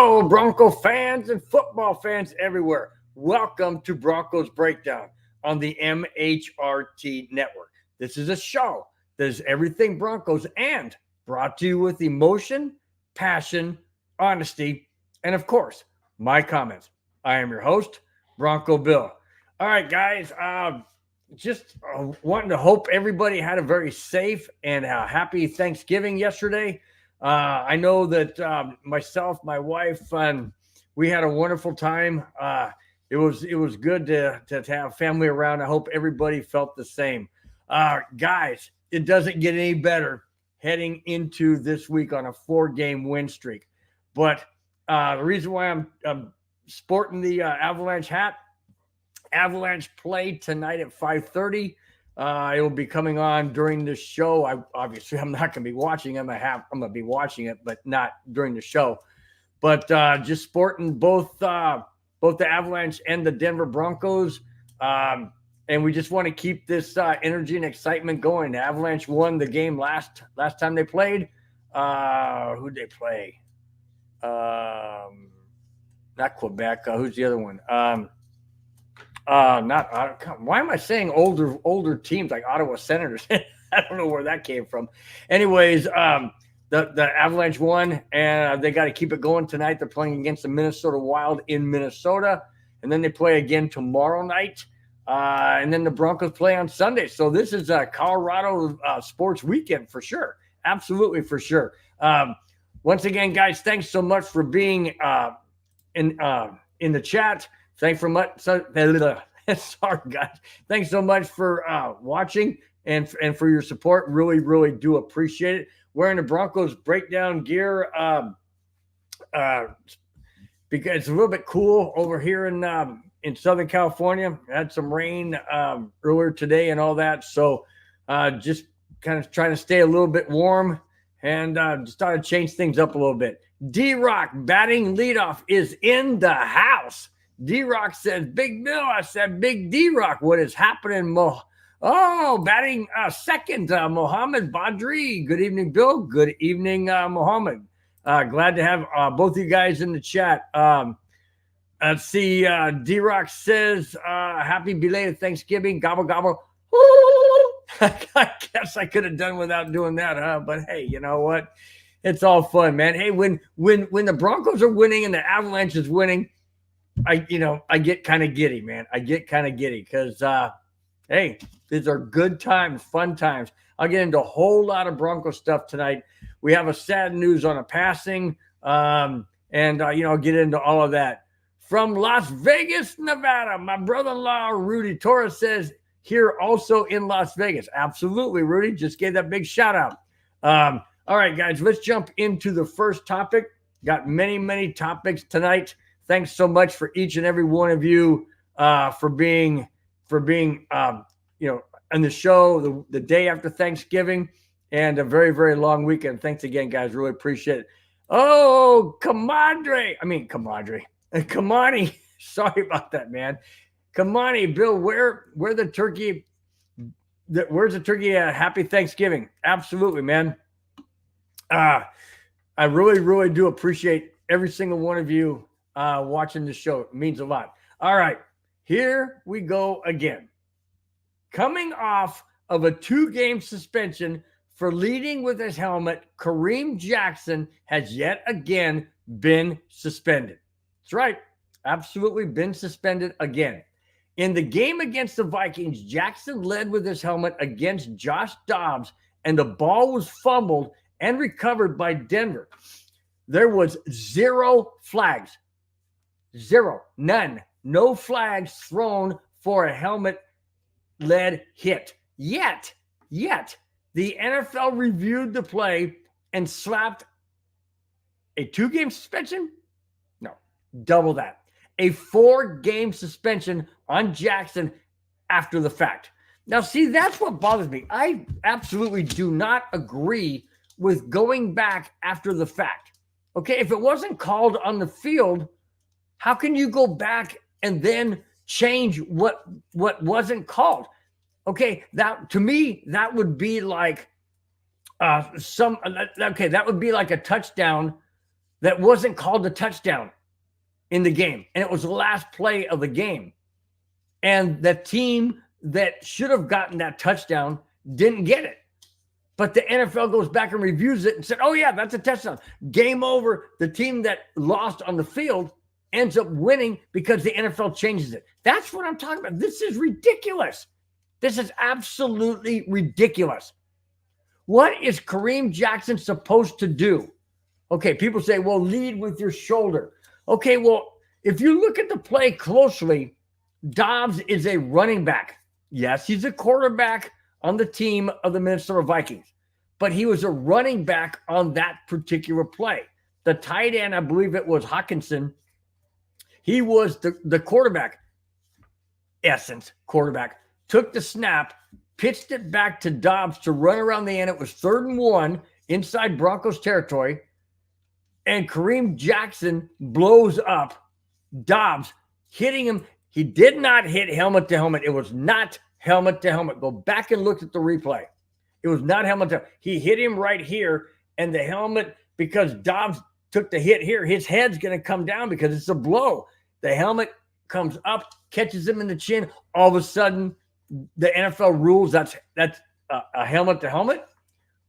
Hello, Bronco fans and football fans everywhere. Welcome to Broncos Breakdown on the MHRT Network. This is a show that is everything Broncos and brought to you with emotion, passion, honesty, and of course, my comments. I am your host, Bronco Bill. All right, guys, just wanting to hope everybody had a very safe and happy Thanksgiving yesterday. I know that myself, my wife, we had a wonderful time. It was good to have family around. I hope everybody felt the same. Guys, it doesn't get any better heading into this week on a 4-game win streak. But the reason why I'm sporting the Avalanche hat, Avalanche play tonight at 5:30. It will be coming on during the show. I'm not going to be watching it. I'm going to be watching it, but not during the show. But just sporting both the Avalanche and the Denver Broncos. And we just want to keep this energy and excitement going. The Avalanche won the game last time they played. Who'd they play? Not Quebec. Who's the other one? Why am I saying older teams like Ottawa Senators? I don't know where that came from. Anyways, the Avalanche won, and they got to keep it going tonight. They're playing against the Minnesota Wild in Minnesota, and then they play again tomorrow night, and then the Broncos play on Sunday. So this is a Colorado sports weekend for sure. Absolutely for sure. Once again, guys, thanks so much for being in the chat. Thanks for much. Sorry, guys. Thanks so much for watching and for your support. Really, really do appreciate it. Wearing the Broncos Breakdown gear because it's a little bit cool over here in Southern California. Had some rain earlier today and all that, so just kind of trying to stay a little bit warm and just thought I'd change things up a little bit. D-Rock batting leadoff is in the house. D-Rock says, Big Bill. I said, Big D-Rock, what is happening? Batting second, Mohammed Badri. Good evening, Bill. Good evening, Mohammed. Glad to have both of you guys in the chat. Let's see. D-Rock says, happy belated Thanksgiving. Gobble, gobble. I guess I could have done without doing that, huh? But hey, you know what? It's all fun, man. Hey, when the Broncos are winning and the Avalanche is winning, I get kind of giddy, man. I get kind of giddy because, hey, these are good times, fun times. I'll get into a whole lot of Bronco stuff tonight. We have a sad news on a passing, and I'll get into all of that. From Las Vegas, Nevada, my brother-in-law, Rudy Torres, says here also in Las Vegas. Absolutely, Rudy. Just gave that big shout-out. All right, guys, let's jump into the first topic. Got many, many topics tonight. Thanks so much for each and every one of you for being on the show the day after Thanksgiving and a very, very long weekend. Thanks again, guys. Really appreciate it. Oh, Kamani. Sorry about that, man. Kamani, Bill, where's the turkey? Where's the turkey? Happy Thanksgiving. Absolutely, man. I really, really do appreciate every single one of you watching the show. It means a lot. All right, here we go again. Coming off of a 2-game suspension for leading with his helmet, Kareem Jackson has yet again been suspended. That's right, absolutely been suspended again. In the game against the Vikings, Jackson led with his helmet against Josh Dobbs, and the ball was fumbled and recovered by Denver. There was 0 flags. 0. None. No flags thrown for a helmet-led hit. Yet, the NFL reviewed the play and slapped a 2-game suspension? No, double that. A 4-game suspension on Jackson after the fact. Now, see, that's what bothers me. I absolutely do not agree with going back after the fact. Okay, if it wasn't called on the field, how can you go back and then change what wasn't called? Okay, that to me, that would be like that would be like a touchdown that wasn't called a touchdown in the game. And it was the last play of the game. And the team that should have gotten that touchdown didn't get it. But the NFL goes back and reviews it and said, oh, yeah, that's a touchdown. Game over. The team that lost on the field ends up winning because the NFL changes it. That's what I'm talking about. This is ridiculous. This is absolutely ridiculous. What is Kareem Jackson supposed to do? Okay, people say, well, lead with your shoulder. Okay, well, if you look at the play closely, Dobbs is a running back. Yes, he's a quarterback on the team of the Minnesota Vikings, but he was a running back on that particular play. The tight end, I believe it was Hawkinson, he was the quarterback, quarterback, took the snap, pitched it back to Dobbs to run around the end. It was 3rd and 1 inside Broncos territory, and Kareem Jackson blows up Dobbs, hitting him. He did not hit helmet to helmet. It was not helmet to helmet. Go back and look at the replay. It was not helmet to helmet. He hit him right here, and the helmet, because Dobbs took the hit here, his head's going to come down because it's a blow. The helmet comes up, catches him in the chin. All of a sudden, the NFL rules that's a helmet to helmet.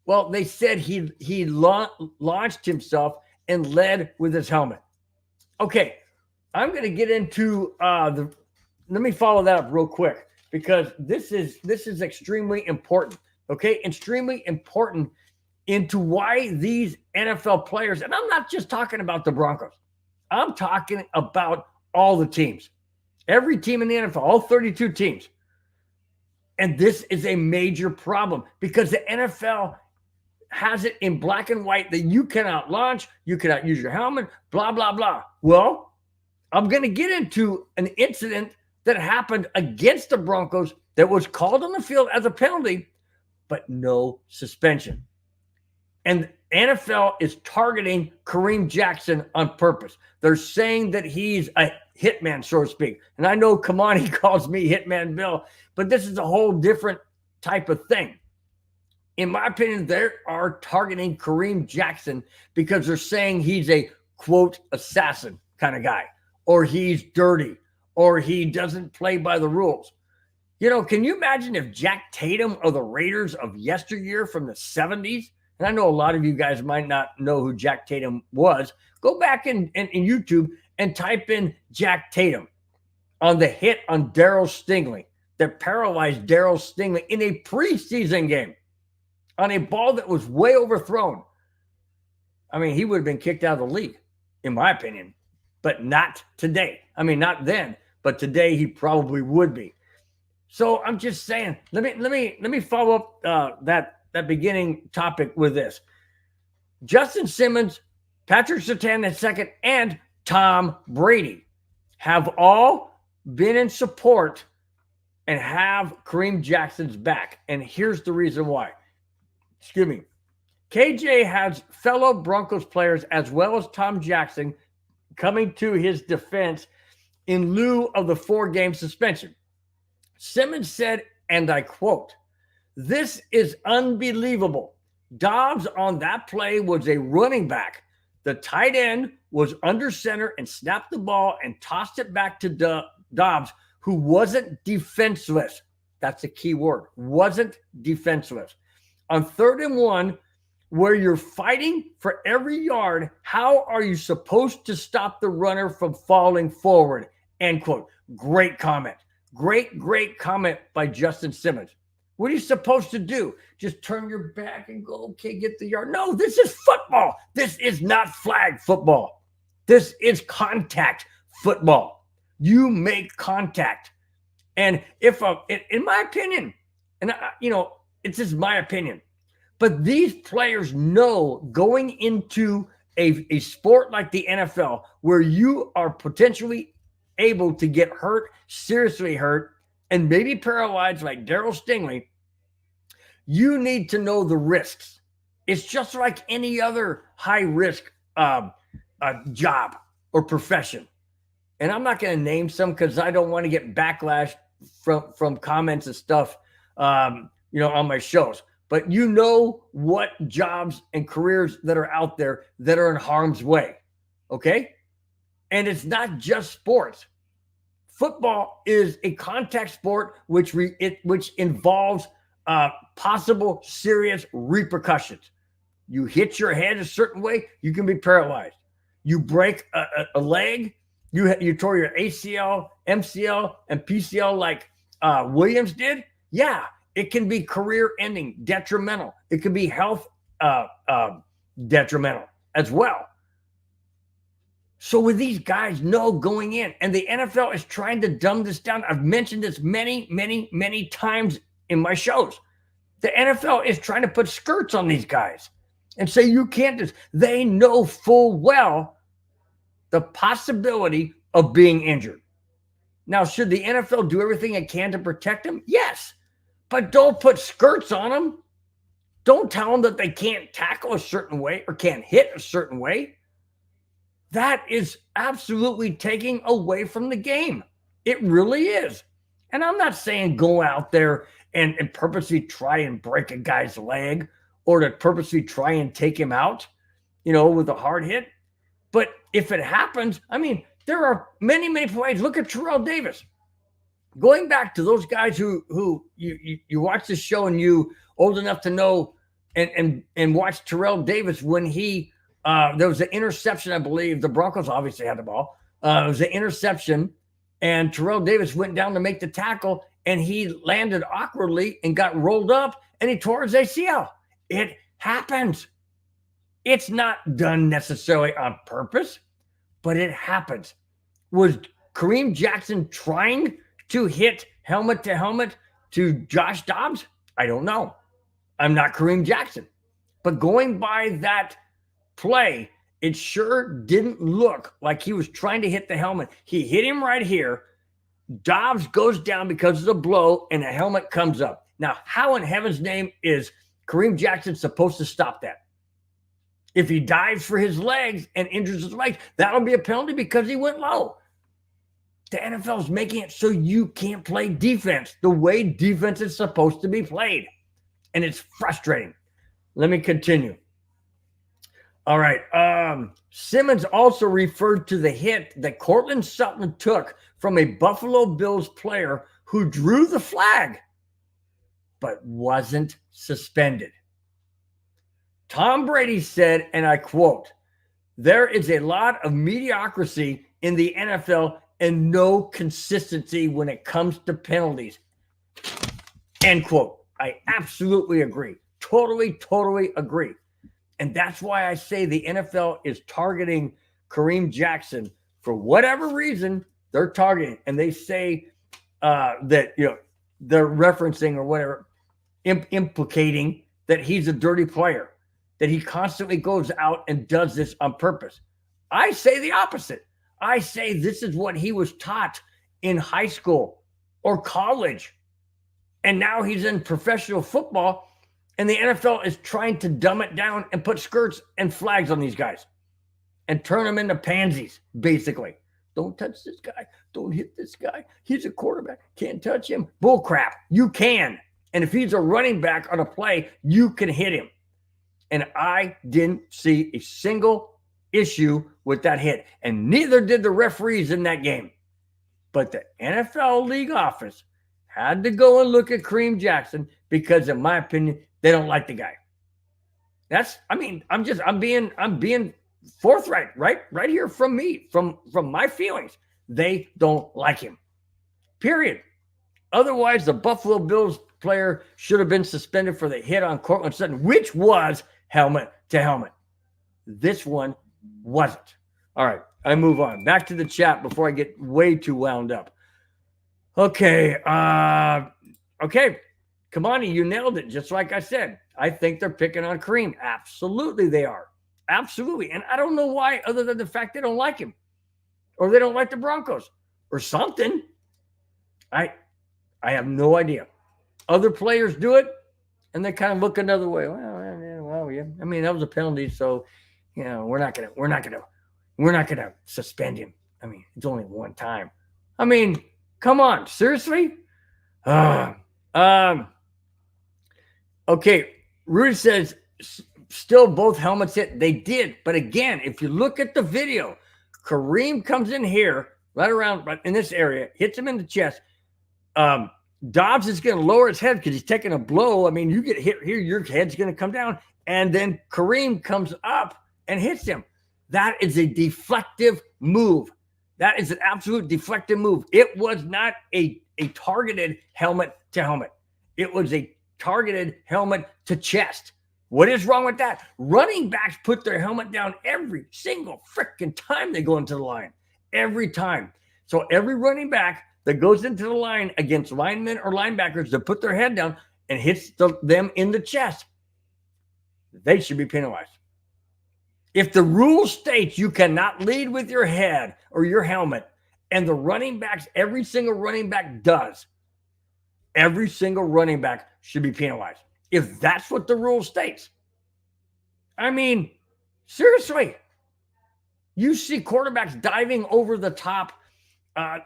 Well, they said he launched himself and led with his helmet. Okay, I'm going to get into let me follow that up real quick because this is extremely important. Okay, extremely important into why these NFL players, and I'm not just talking about the Broncos. I'm talking about all the teams, every team in the NFL, all 32 teams. And this is a major problem because the NFL has it in black and white that you cannot launch, you cannot use your helmet, blah, blah, blah. Well, I'm going to get into an incident that happened against the Broncos that was called on the field as a penalty, but no suspension. And NFL is targeting Kareem Jackson on purpose. They're saying that he's a hitman, so to speak. And I know Kamani calls me Hitman Bill, but this is a whole different type of thing. In my opinion, they are targeting Kareem Jackson because they're saying he's a, quote, assassin kind of guy, or he's dirty, or he doesn't play by the rules. You know, can you imagine if Jack Tatum of the Raiders of yesteryear from the 70s, and I know a lot of you guys might not know who Jack Tatum was, go back in YouTube and type in Jack Tatum on the hit on Darryl Stingley that paralyzed Darryl Stingley in a preseason game on a ball that was way overthrown. I mean, he would have been kicked out of the league, in my opinion, but not today. I mean, not then, but today he probably would be. So I'm just saying, let me follow up that beginning topic with this. Justin Simmons, Patrick Surtain II, and Tom Brady have all been in support and have Kareem Jackson's back. And here's the reason why. Excuse me. KJ has fellow Broncos players as well as Tom Jackson coming to his defense in lieu of the 4-game suspension. Simmons said, and I quote, "This is unbelievable. Dobbs on that play was a running back. The tight end was under center and snapped the ball and tossed it back to Dobbs, who wasn't defenseless." That's a key word. Wasn't defenseless. On 3rd and 1, where you're fighting for every yard, how are you supposed to stop the runner from falling forward? End quote. Great comment. Great comment by Justin Simmons. What are you supposed to do? Just turn your back and go, okay, get the yard. No, this is football. This is not flag football. This is contact football. You make contact. And if, in my opinion, and it's just my opinion, but these players know going into a sport like the NFL where you are potentially able to get hurt, seriously hurt, and maybe paralyzed like Darryl Stingley, you need to know the risks. It's just like any other high-risk job or profession. And I'm not going to name some because I don't want to get backlash from comments and stuff, on my shows. But you know what jobs and careers that are out there that are in harm's way. Okay. And it's not just sports. Football is a contact sport which involves possible serious repercussions. You hit your head a certain way, you can be paralyzed. You break a leg, you tore your ACL, MCL, and PCL like Williams did. Yeah, it can be career-ending, detrimental. It can be health detrimental as well. So with these guys know going in, and the NFL is trying to dumb this down. I've mentioned this many, many, many times in my shows. The NFL is trying to put skirts on these guys and say you can't do this. They know full well the possibility of being injured. Now, should the NFL do everything it can to protect them? Yes. But don't put skirts on them. Don't tell them that they can't tackle a certain way or can't hit a certain way. That is absolutely taking away from the game. It really is. And I'm not saying go out there and purposely try and break a guy's leg or to purposely try and take him out, with a hard hit. But if it happens, I mean, there are many, many plays. Look at Terrell Davis. Going back to those guys who you watch this show and you old enough to know and watch Terrell Davis when he there was an interception, I believe. The Broncos obviously had the ball. It was an interception, and Terrell Davis went down to make the tackle, and he landed awkwardly and got rolled up, and he tore his ACL. It happens. It's not done necessarily on purpose, but it happens. Was Kareem Jackson trying to hit helmet to helmet to Josh Dobbs? I don't know. I'm not Kareem Jackson. But going by that play, it sure didn't look like he was trying to hit the helmet. He hit him right here. Dobbs goes down because of the blow, and the helmet comes up. Now, how in heaven's name is Kareem Jackson supposed to stop that? If he dives for his legs and injures his legs, that'll be a penalty because he went low. The NFL is making it so you can't play defense the way defense is supposed to be played. And it's frustrating. Let me continue. All right. Simmons also referred to the hit that Cortland Sutton took from a Buffalo Bills player who drew the flag but wasn't suspended. Tom Brady said, and I quote, "There is a lot of mediocrity in the NFL and no consistency when it comes to penalties." End quote. I absolutely agree. Totally agree. And that's why I say the NFL is targeting Kareem Jackson for whatever reason they're targeting. And they say that, they're referencing or whatever, implicating that he's a dirty player, that he constantly goes out and does this on purpose. I say the opposite. I say this is what he was taught in high school or college. And now he's in professional football, and the NFL is trying to dumb it down and put skirts and flags on these guys and turn them into pansies, basically. Don't touch this guy. Don't hit this guy. He's a quarterback. Can't touch him. Bull crap. You can. And if he's a running back on a play, you can hit him. And I didn't see a single issue with that hit. And neither did the referees in that game. But the NFL league office had to go and look at Kareem Jackson because, in my opinion, they don't like the guy. I'm being forthright, right here from me, from my feelings. They don't like him. Period. Otherwise, the Buffalo Bills player should have been suspended for the hit on Cortland Sutton, which was helmet to helmet. This one wasn't. All right, I move on. Back to the chat before I get way too wound up. Okay. Kamani, you nailed it. Just like I said, I think they're picking on Kareem. Absolutely they are. Absolutely. And I don't know why, other than the fact they don't like him or they don't like the Broncos or something. I have no idea. Other players do it and they kind of look another way. Well, yeah. I mean, that was a penalty. So, we're not gonna suspend him. I mean, it's only one time. I mean, come on, seriously? Okay, Rudy says still both helmets hit. They did, but again, if you look at the video, Kareem comes in here, right around in this area, hits him in the chest. Dobbs is going to lower his head because he's taking a blow. I mean, you get hit here, your head's going to come down. And then Kareem comes up and hits him. That is a deflective move. That is an absolute deflective move. It was not a targeted helmet to helmet. It was a targeted helmet to chest. What is wrong with that? Running backs put their helmet down every single freaking time they go into the line. Every time. So every running back that goes into the line against linemen or linebackers that put their head down and hits them in the chest, they should be penalized. If the rule states you cannot lead with your head or your helmet, and the running backs, every single running back does, every single running back should be penalized. If that's what the rule states. I mean, seriously, you see quarterbacks diving over the top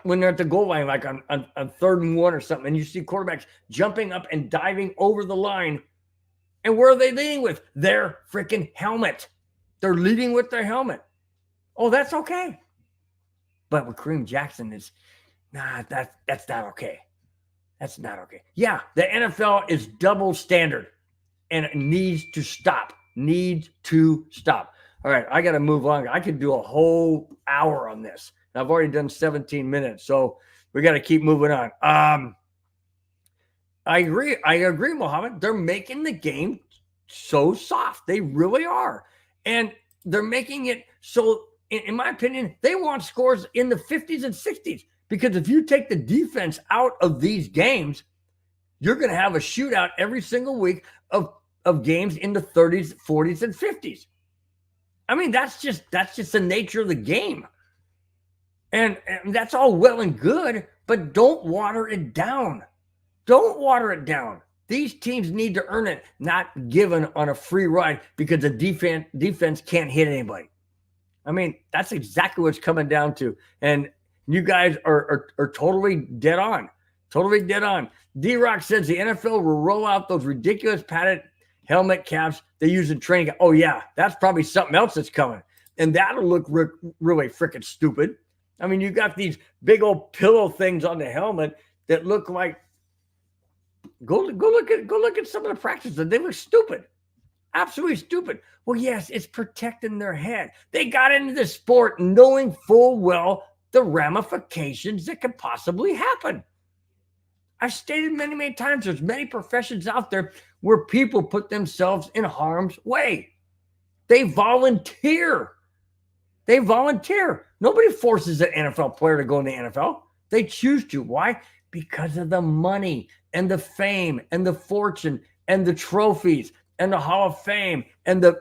when they're at the goal line, like on 3rd and 1 or something, and you see quarterbacks jumping up and diving over the line. And where are they leading with? Their freaking helmet. They're leading with their helmet. Oh, that's okay. But with Kareem Jackson, that's not okay. That's not okay. Yeah, the NFL is double standard, and it needs to stop. Needs to stop. All right, I got to move on. I could do a whole hour on this. I've already done 17 minutes, so we got to keep moving on. I agree, Mohammed. They're making the game so soft. They really are. And they're making it so, in my opinion, they want scores in the 50s and 60s. Because if you take the defense out of these games, you're going to have a shootout every single week of games in the 30s, 40s, and 50s. I mean, that's just the nature of the game. And that's all well and good, but don't water it down. Don't water it down. These teams need to earn it, not given on a free ride because the defense can't hit anybody. I mean, that's exactly what it's coming down to. And you guys are totally dead on. Totally dead on. D-Rock says the NFL will roll out those ridiculous padded helmet caps they use in training. Oh, yeah, that's probably something else that's coming. And that'll look really freaking stupid. I mean, you got these big old pillow things on the helmet that look like go look at some of the practices. They look stupid. Absolutely stupid. Well, yes, it's protecting their head. They got into this sport knowing full well the ramifications that could possibly happen. I've stated many, many times, there's many professions out there where people put themselves in harm's way. They volunteer. Nobody forces an NFL player to go in the NFL. They choose to. Why? Because of the money and the fame and the fortune and the trophies and the Hall of Fame and the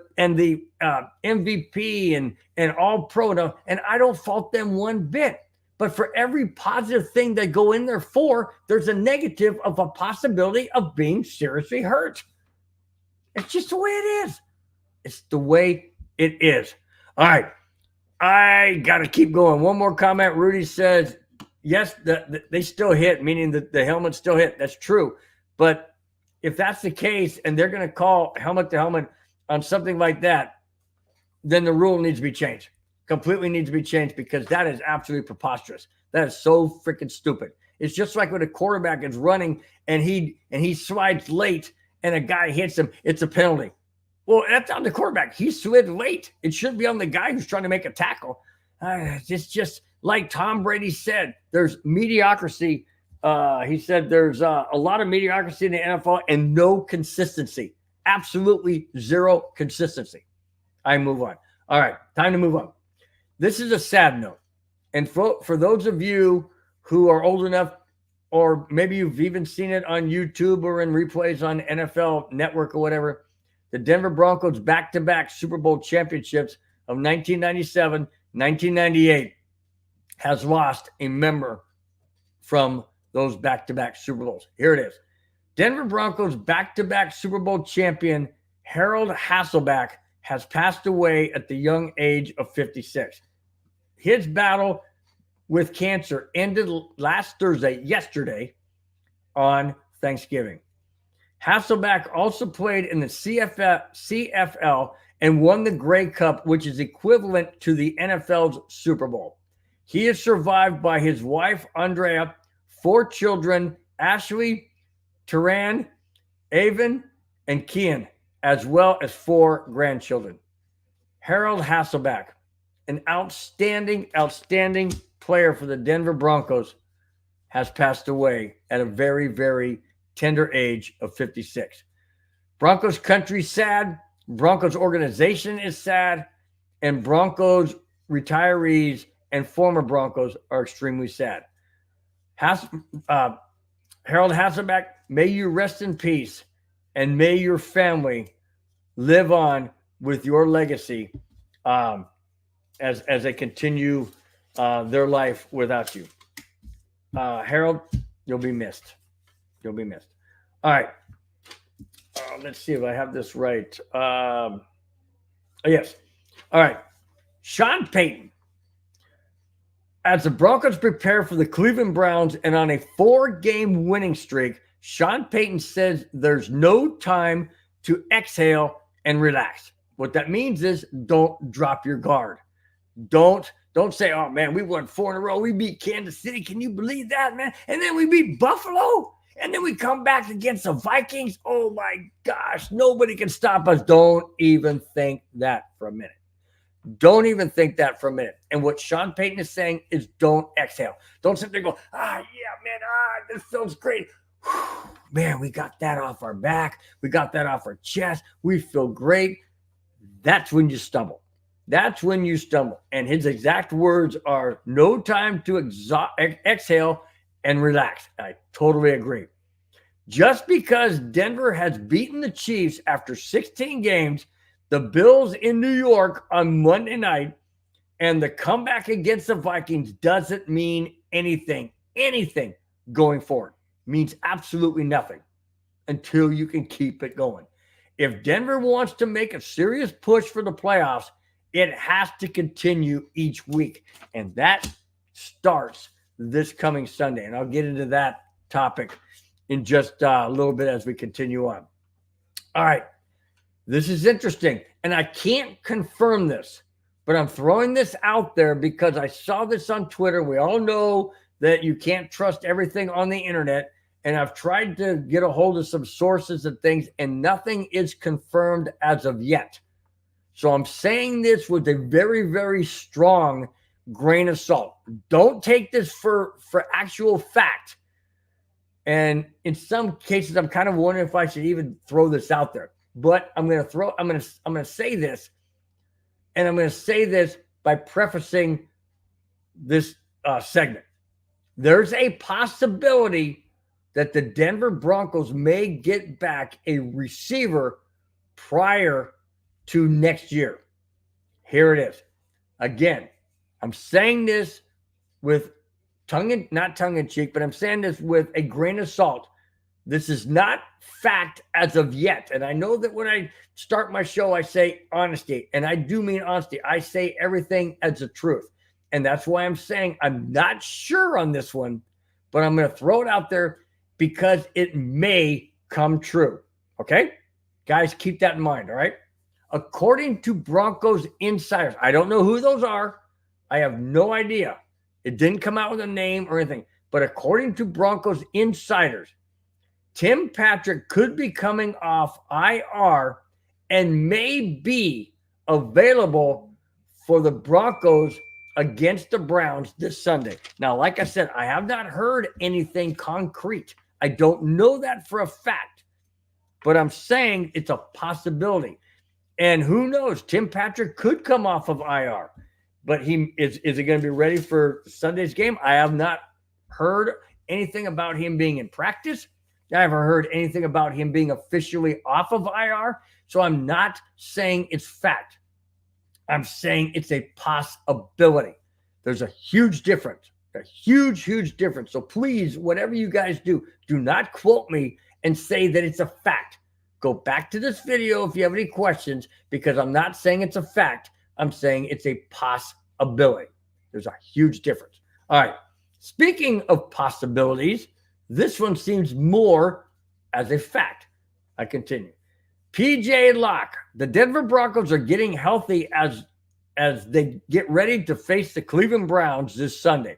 MVP and all pro. And I don't fault them one bit. But for every positive thing they go in there for, there's a negative of a possibility of being seriously hurt. It's just the way it is. It's the way it is. All right. I got to keep going. One more comment. Rudy says, yes, they still hit, meaning that the helmet still hit. That's true. But if that's the case and they're going to call helmet to helmet on something like that, then the rule needs to be changed. Completely needs to be changed because that is absolutely preposterous. That is so freaking stupid. It's just like when a quarterback is running and he slides late and a guy hits him, it's a penalty. Well, that's on the quarterback. He slid late. It should be on the guy who's trying to make a tackle. It's just like Tom Brady said, there's mediocrity. He said there's a lot of mediocrity in the NFL and no consistency. Absolutely zero consistency. I move on. All right, time to move on. This is a sad note. And for those of you who are old enough, or maybe you've even seen it on YouTube or in replays on NFL Network or whatever, the Denver Broncos back-to-back Super Bowl championships of 1997, 1998 has lost a member from those back-to-back Super Bowls. Here it is. Denver Broncos back-to-back Super Bowl champion Harold Hasselbeck has passed away at the young age of 56. His battle with cancer ended yesterday on Thanksgiving. Hasselbeck also played in the CFL and won the Grey Cup, which is equivalent to the NFL's Super Bowl. He is survived by his wife, Andrea, 4 children, Ashley, Turan, Avon, and Kian, as well as 4 grandchildren. Harold Hasselbeck, an outstanding player for the Denver Broncos, has passed away at a very, very tender age of 56. Broncos country sad, Broncos organization is sad, and Broncos retirees and former Broncos are extremely sad. Harold Hasselbeck, may you rest in peace, and may your family live on with your legacy as they continue their life without you. Harold, you'll be missed. You'll be missed. All right. Let's see if I have this right. Yes. All right. Sean Payton. As the Broncos prepare for the Cleveland Browns and on a 4-game winning streak, Sean Payton says there's no time to exhale and relax. What that means is don't drop your guard. Don't say, oh, man, we won 4 in a row. We beat Kansas City. Can you believe that, man? And then we beat Buffalo. And then we come back against the Vikings. Oh, my gosh, nobody can stop us. Don't even think that for a minute. Don't even think that for a minute. And what Sean Payton is saying is don't exhale. Don't sit there and go, yeah, man, this feels great. Whew, man, we got that off our back. We got that off our chest. We feel great. That's when you stumble. That's when you stumble. And his exact words are no time to exhale and relax. I totally agree. Just because Denver has beaten the Chiefs after 16 games, the Bills in New York on Monday night, and the comeback against the Vikings doesn't mean anything going forward. Means absolutely nothing until you can keep it going. If Denver wants to make a serious push for the playoffs, it has to continue each week. And that starts this coming Sunday. And I'll get into that topic in just a little bit as we continue on. All right. This is interesting. And I can't confirm this, but I'm throwing this out there because I saw this on Twitter. We all know that you can't trust everything on the internet. And I've tried to get a hold of some sources and things, and nothing is confirmed as of yet. So I'm saying this with a very, very strong grain of salt. Don't take this for actual fact. And in some cases, I'm kind of wondering if I should even throw this out there. But I'm going to say this, and I'm going to say this by prefacing this segment. There's a possibility that the Denver Broncos may get back a receiver prior to next year. Here it is. Again, I'm saying this with not tongue in cheek, but I'm saying this with a grain of salt. This is not fact as of yet. And I know that when I start my show, I say honesty, and I do mean honesty. I say everything as the truth. And that's why I'm saying I'm not sure on this one, but I'm going to throw it out there because it may come true. Okay? Guys, keep that in mind, all right? According to Broncos insiders, I don't know who those are. I have no idea. It didn't come out with a name or anything. But according to Broncos insiders, Tim Patrick could be coming off IR and may be available for the Broncos against the Browns this Sunday. Now, like I said, I have not heard anything concrete. I don't know that for a fact, but I'm saying it's a possibility. And who knows? Tim Patrick could come off of IR, but is he going to be ready for Sunday's game? I have not heard anything about him being in practice. I haven't heard anything about him being officially off of IR. So I'm not saying it's fact. I'm saying it's a possibility. There's a huge difference, a huge, huge difference. So please, whatever you guys do not quote me and say that it's a fact. Go back to this video if you have any questions, because I'm not saying it's a fact. I'm saying it's a possibility. There's a huge difference. All right. Speaking of possibilities, this one seems more as a fact. I continue. PJ Locke. The Denver Broncos are getting healthy as they get ready to face the Cleveland Browns this Sunday.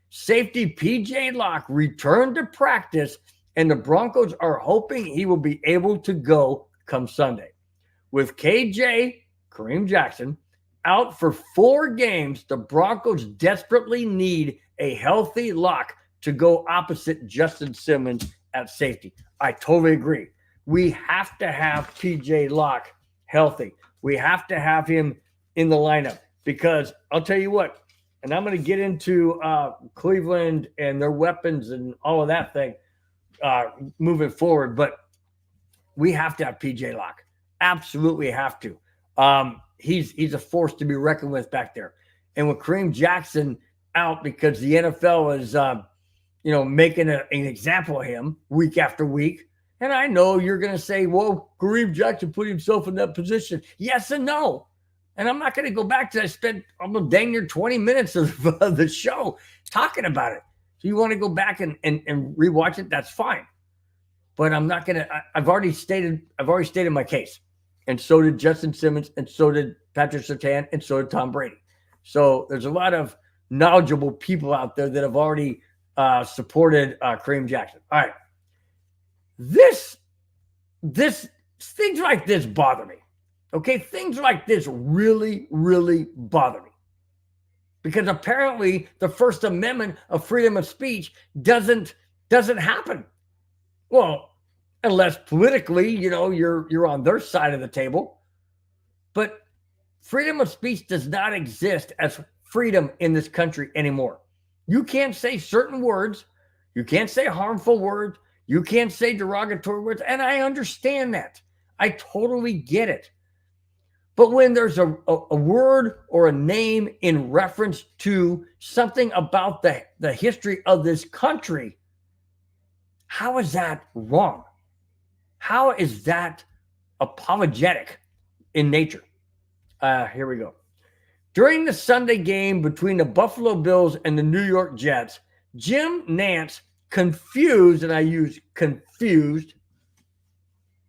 Safety PJ Locke returned to practice, and the Broncos are hoping he will be able to go come Sunday. With Kareem Jackson, out for 4 games, the Broncos desperately need a healthy Locke to go opposite Justin Simmons at safety. I totally agree. We have to have PJ Locke healthy. We have to have him in the lineup because I'll tell you what, and I'm going to get into Cleveland and their weapons and all of that thing moving forward, but we have to have PJ Locke. Absolutely have to. He's a force to be reckoned with back there. And with Kareem Jackson out because the NFL is, making an example of him week after week. And I know you're going to say, well, Kareem Jackson put himself in that position. Yes and no. And I'm not going to go back to I spent almost dang near 20 minutes of the show talking about it. So you want to go back and rewatch it, that's fine. But I'm not going to I've already stated my case. And so did Justin Simmons, and so did Patrick Surtain, and so did Tom Brady. So there's a lot of knowledgeable people out there that have already supported Kareem Jackson. All right. This things like this bother me. Okay, things like this really, really bother me. Because apparently the First Amendment of freedom of speech doesn't happen. Well, unless politically, you're on their side of the table. But freedom of speech does not exist as freedom in this country anymore. You can't say certain words. You can't say harmful words. You can't say derogatory words. And I understand that. I totally get it. But when there's a word or a name in reference to something about the history of this country, how is that wrong? How is that apologetic in nature? Here we go. During the Sunday game between the Buffalo Bills and the New York Jets, Jim Nantz confused, and I use confused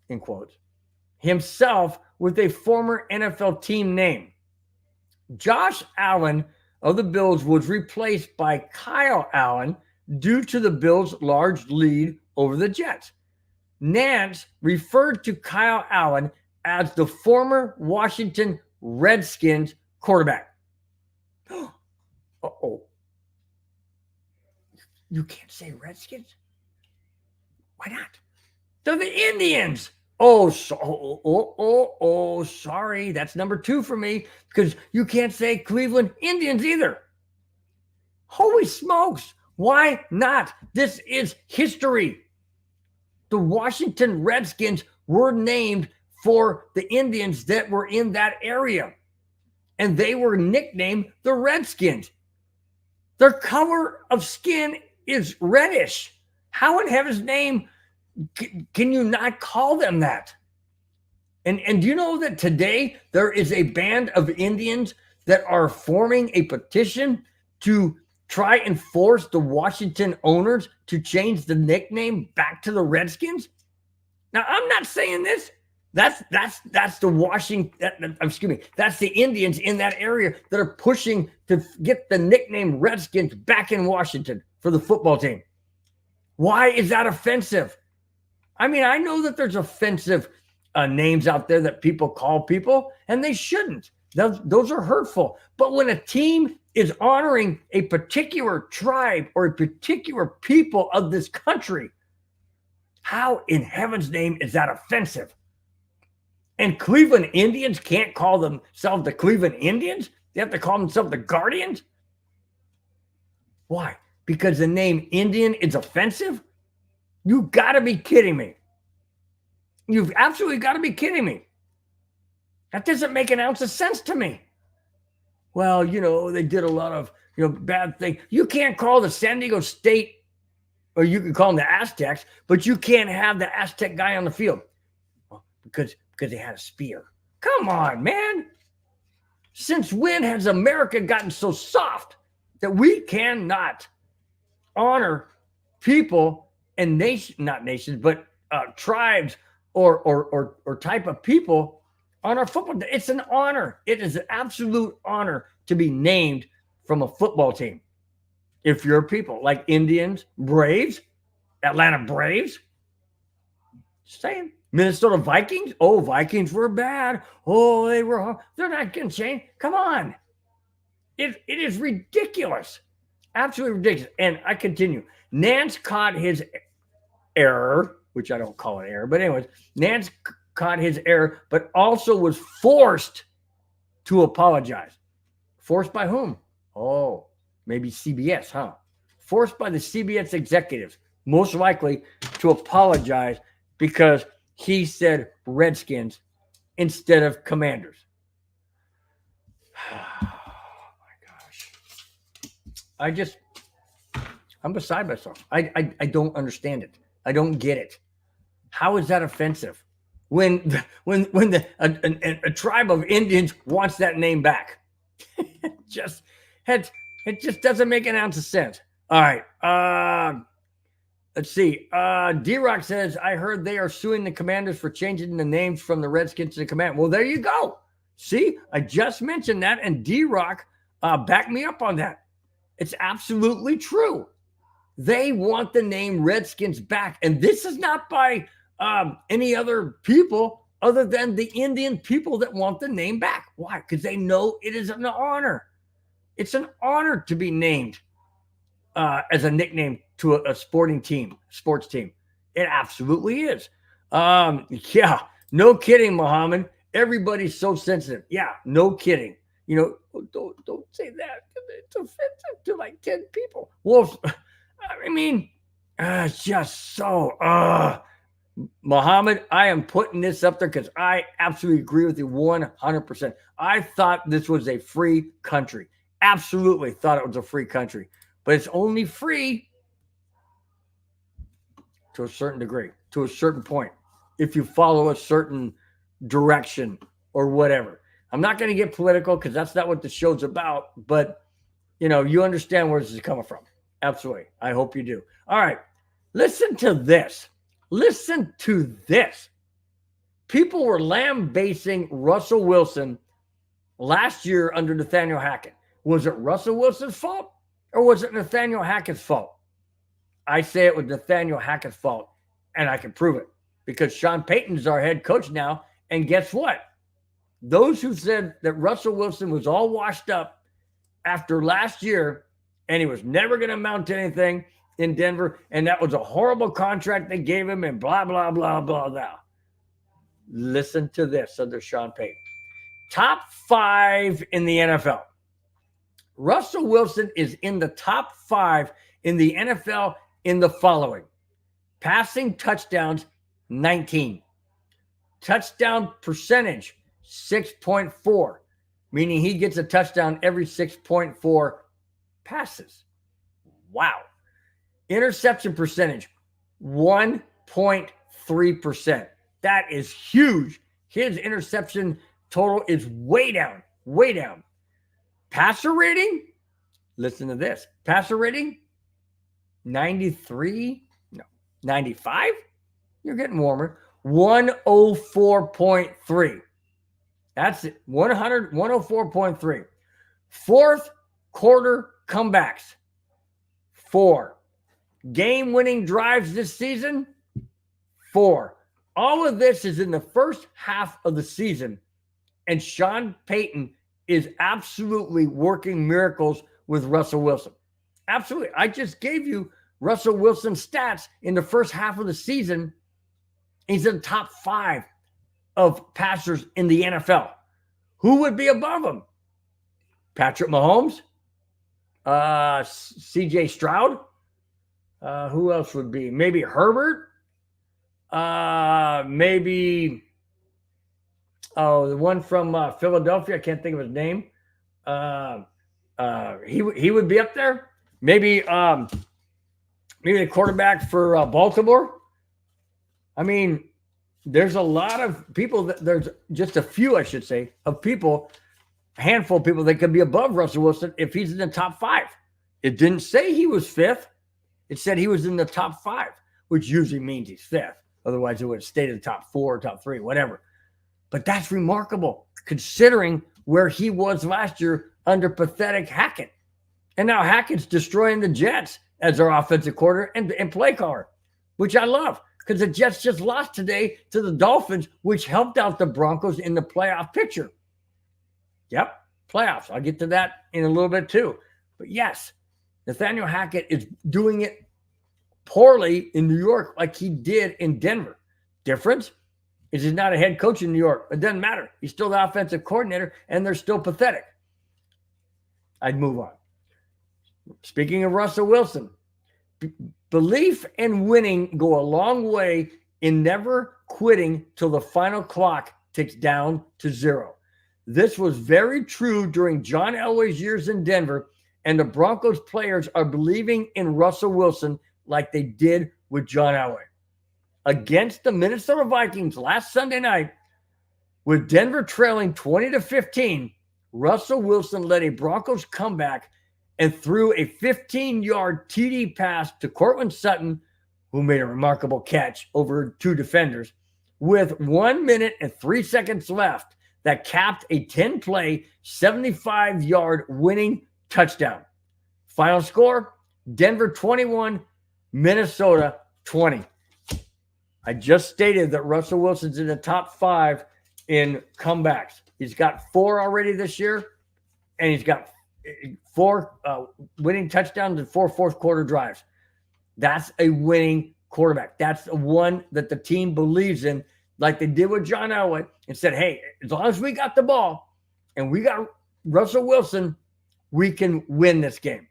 in quotes, himself with a former NFL team name. Josh Allen of the Bills was replaced by Kyle Allen due to the Bills' large lead over the Jets. Nantz referred to Kyle Allen as the former Washington Redskins quarterback. Uh-oh. You can't say Redskins? Why not? They're the Indians. Sorry. That's number 2 for me because you can't say Cleveland Indians either. Holy smokes. Why not? This is history. The Washington Redskins were named for the Indians that were in that area. And they were nicknamed the Redskins. Their color of skin is reddish. How in heaven's name can you not call them that? And do you know that today there is a band of Indians that are forming a petition to try and force the Washington owners to change the nickname back to the Redskins? Now, I'm not saying this. That's the that's the Indians in that area that are pushing to get the nickname Redskins back in Washington for the football team. Why is that offensive? I mean, I know that there's offensive names out there that people call people, and they shouldn't. Those are hurtful. But when a team is honoring a particular tribe or a particular people of this country, how in heaven's name is that offensive? And Cleveland Indians can't call themselves the Cleveland Indians? They have to call themselves the Guardians? Why? Because the name Indian is offensive? You got to be kidding me. You've absolutely got to be kidding me. That doesn't make an ounce of sense to me. Well, they did a lot of, bad things. You can't call the San Diego State, or you can call them the Aztecs, but you can't have the Aztec guy on the field. Well, because they had a spear. Come on, man. Since when has America gotten so soft that we cannot honor people and tribes or type of people on our football team. It's an honor. It is an absolute honor to be named from a football team. If you're people like Indians, Braves, Atlanta Braves, saying Minnesota Vikings. Oh, Vikings were bad. Oh, they're not going to change. Come on. It is ridiculous. Absolutely ridiculous. And I continue. Nance caught his error, which I don't call it error, but anyways, Nance caught his error, but also was forced to apologize. Forced by whom? Oh, maybe CBS, huh? Forced by the CBS executives, most likely to apologize because he said Redskins instead of Commanders. Oh my gosh. I'm beside myself. I don't understand it. I don't get it. How is that offensive? When a tribe of Indians wants that name back. It just doesn't make an ounce of sense. All right. Let's see. D-Rock says, I heard they are suing the Commanders for changing the names from the Redskins to the Commanders. Well, there you go. See, I just mentioned that, and D-Rock backed me up on that. It's absolutely true. They want the name Redskins back, and this is not by any other people other than the Indian people that want the name back. Why? Because they know it is an honor. It's an honor to be named as a nickname to a sports team. It absolutely is. Yeah, no kidding, Muhammad. Everybody's so sensitive. Yeah, no kidding. You know, don't say that. It's offensive to like 10 people. Well, I mean, it's just so, Muhammad, I am putting this up there because I absolutely agree with you 100%. I thought this was a free country. Absolutely thought it was a free country. But it's only free to a certain degree, to a certain point, if you follow a certain direction or whatever. I'm not going to get political because that's not what the show's about. But, you know, you understand where this is coming from. Absolutely. I hope you do. All right. Listen to this. Listen to this. People were lambasting Russell Wilson last year under Nathaniel Hackett. Was it Russell Wilson's fault or was it Nathaniel Hackett's fault? I say it was Nathaniel Hackett's fault, and I can prove it because Sean Payton's our head coach now. And guess what? Those who said that Russell Wilson was all washed up after last year and he was never going to amount to anything in Denver, and that was a horrible contract they gave him, and blah, blah, blah, blah, blah. Listen to this under Sean Payton. Top 5 in the NFL. Russell Wilson is in the top 5 in the NFL in the following. Passing touchdowns, 19. Touchdown percentage, 6.4, meaning he gets a touchdown every 6.4 passes. Wow. Interception percentage, 1.3%. That is huge. His interception total is way down, way down. Passer rating, listen to this. Passer rating, 93, no, 95? You're getting warmer. 104.3. That's it. 104.3. Fourth quarter comebacks, 4. Game-winning drives this season, 4. All of this is in the first half of the season, and Sean Payton is absolutely working miracles with Russell Wilson. Absolutely. I just gave you Russell Wilson's stats in the first half of the season. He's in the top 5 of passers in the NFL. Who would be above him? Patrick Mahomes? CJ Stroud? Who else would be? Maybe Herbert? Maybe the one from Philadelphia. I can't think of his name. He would be up there. Maybe the quarterback for Baltimore. I mean, there's a lot of people there's just a few, I should say, of people, a handful of people that could be above Russell Wilson if he's in the top 5. It didn't say he was 5th. It said he was in the top 5, which usually means he's 5th. Otherwise, it would have stayed in the top 4, top 3, whatever. But that's remarkable considering where he was last year under pathetic Hackett. And now Hackett's destroying the Jets as our offensive coordinator and play caller, which I love because the Jets just lost today to the Dolphins, which helped out the Broncos in the playoff picture. Yep, playoffs. I'll get to that in a little bit too. But yes, Nathaniel Hackett is doing it poorly in New York like he did in Denver. Difference is he's not a head coach in New York. It doesn't matter. He's still the offensive coordinator, and they're still pathetic. I'd move on. Speaking of Russell Wilson, belief and winning go a long way in never quitting till the final clock ticks down to 0. This was very true during John Elway's years in Denver, and the Broncos players are believing in Russell Wilson like they did with John Elway. Against the Minnesota Vikings last Sunday night, with Denver trailing 20-15, Russell Wilson led a Broncos comeback and threw a 15-yard TD pass to Courtland Sutton, who made a remarkable catch over 2 defenders, with 1 minute and 3 seconds left that capped a 10-play, 75-yard winning touchdown. Final score, Denver 21, Minnesota 20. I just stated that Russell Wilson's in the top 5 in comebacks. He's got 4 already this year, and he's got 4 winning touchdowns and 4 fourth-quarter drives. That's a winning quarterback. That's the one that the team believes in, like they did with John Elway, and said, hey, as long as we got the ball and we got Russell Wilson, we can win this game.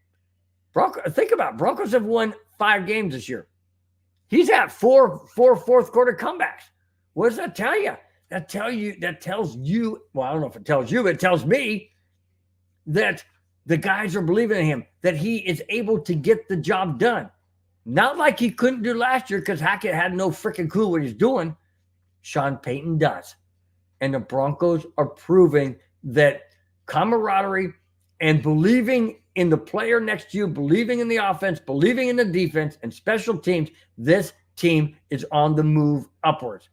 Think about it. Broncos have won 5 games this year. He's had 4 fourth-quarter comebacks. What does that tell you? That tells you, well, I don't know if it tells you, but it tells me that the guys are believing in him, that he is able to get the job done. Not like he couldn't do last year because Hackett had no freaking clue what he's doing. Sean Payton does. And the Broncos are proving that camaraderie and believing in the player next to you, believing in the offense, believing in the defense and special teams, this team is on the move upwards.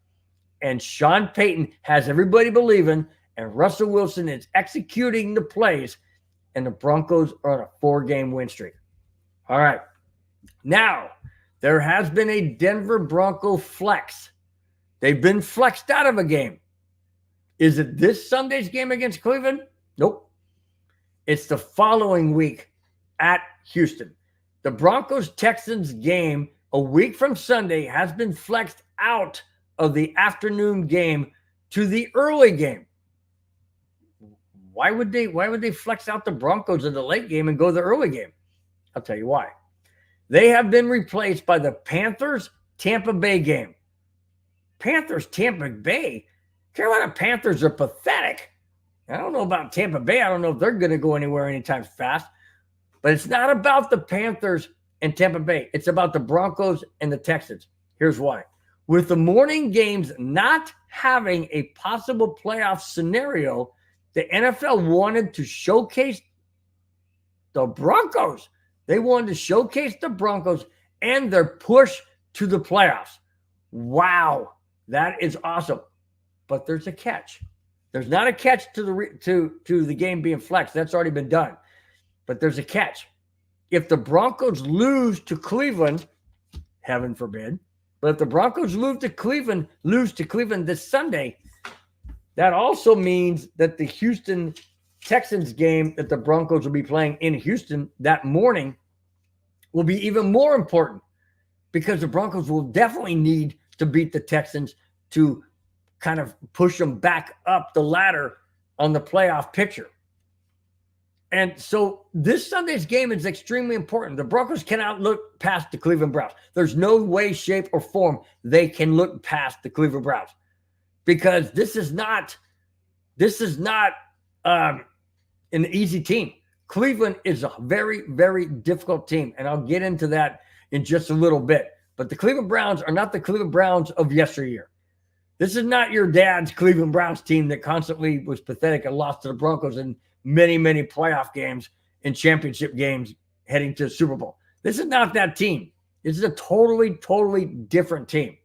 And Sean Payton has everybody believing, and Russell Wilson is executing the plays, and the Broncos are on a 4-game win streak. All right. Now, there has been a Denver Bronco flex. They've been flexed out of a game. Is it this Sunday's game against Cleveland? Nope. It's the following week at Houston. The Broncos-Texans game a week from Sunday has been flexed out of the afternoon game to the early game. Why would they flex out the Broncos in the late game and go to the early game? I'll tell you why. They have been replaced by the Panthers-Tampa Bay game. Panthers-Tampa Bay? Carolina Panthers are pathetic. I don't know about Tampa Bay. I don't know if they're going to go anywhere anytime fast. But it's not about the Panthers and Tampa Bay. It's about the Broncos and the Texans. Here's why. With the morning games not having a possible playoff scenario, the NFL wanted to showcase the Broncos. They wanted to showcase the Broncos and their push to the playoffs. Wow, that is awesome. But there's a catch. There's not a catch to the game being flexed. That's already been done. But there's a catch. If the Broncos lose to Cleveland, heaven forbid, but if the Broncos lose to Cleveland this Sunday, that also means that the Houston Texans game that the Broncos will be playing in Houston that morning will be even more important because the Broncos will definitely need to beat the Texans to kind of push them back up the ladder on the playoff picture. And so this Sunday's game is extremely important. The Broncos cannot look past the Cleveland Browns. There's no way, shape, or form they can look past the Cleveland Browns because this is not an easy team. Cleveland is a very, very difficult team, and I'll get into that in just a little bit. But the Cleveland Browns are not the Cleveland Browns of yesteryear. This is not your dad's Cleveland Browns team that constantly was pathetic and lost to the Broncos in many, many playoff games and championship games heading to the Super Bowl. This is not that team. This is a totally, totally different team.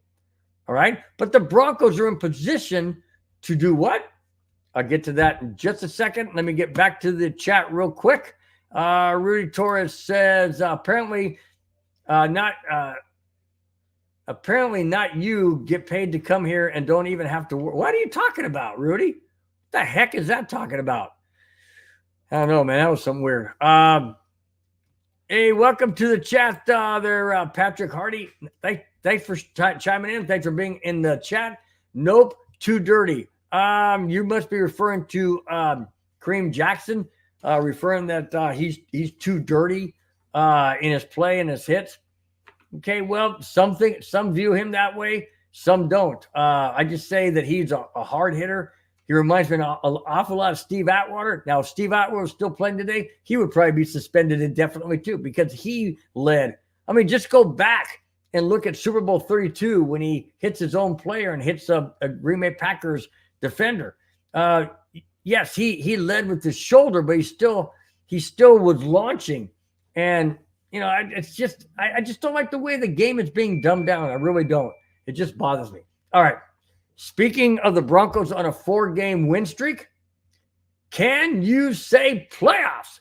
All right. But the Broncos are in position to do what? I'll get to that in just a second. Let me get back to the chat real quick. Rudy Torres says, apparently not you get paid to come here and don't even have to work. What are you talking about, Rudy? What the heck is that talking about? I don't know, man. That was something weird. Hey, welcome to the chat there, Patrick Hardy. Thanks for chiming in. Thanks for being in the chat. Nope, too dirty. You must be referring to Kareem Jackson, referring that he's too dirty in his play and his hits. Okay, well, some view him that way, some don't. I just say that he's a hard hitter. He reminds me an awful lot of Steve Atwater. Now, if Steve Atwater was still playing today, he would probably be suspended indefinitely too, because he led. I mean, just go back and look at Super Bowl 32 when he hits his own player and hits a Green Bay Packers defender. Yes, he led with his shoulder, but he still was launching. And you know, I just don't like the way the game is being dumbed down. I really don't. It just bothers me. All right. Speaking of the Broncos on a 4-game win streak, can you say playoffs?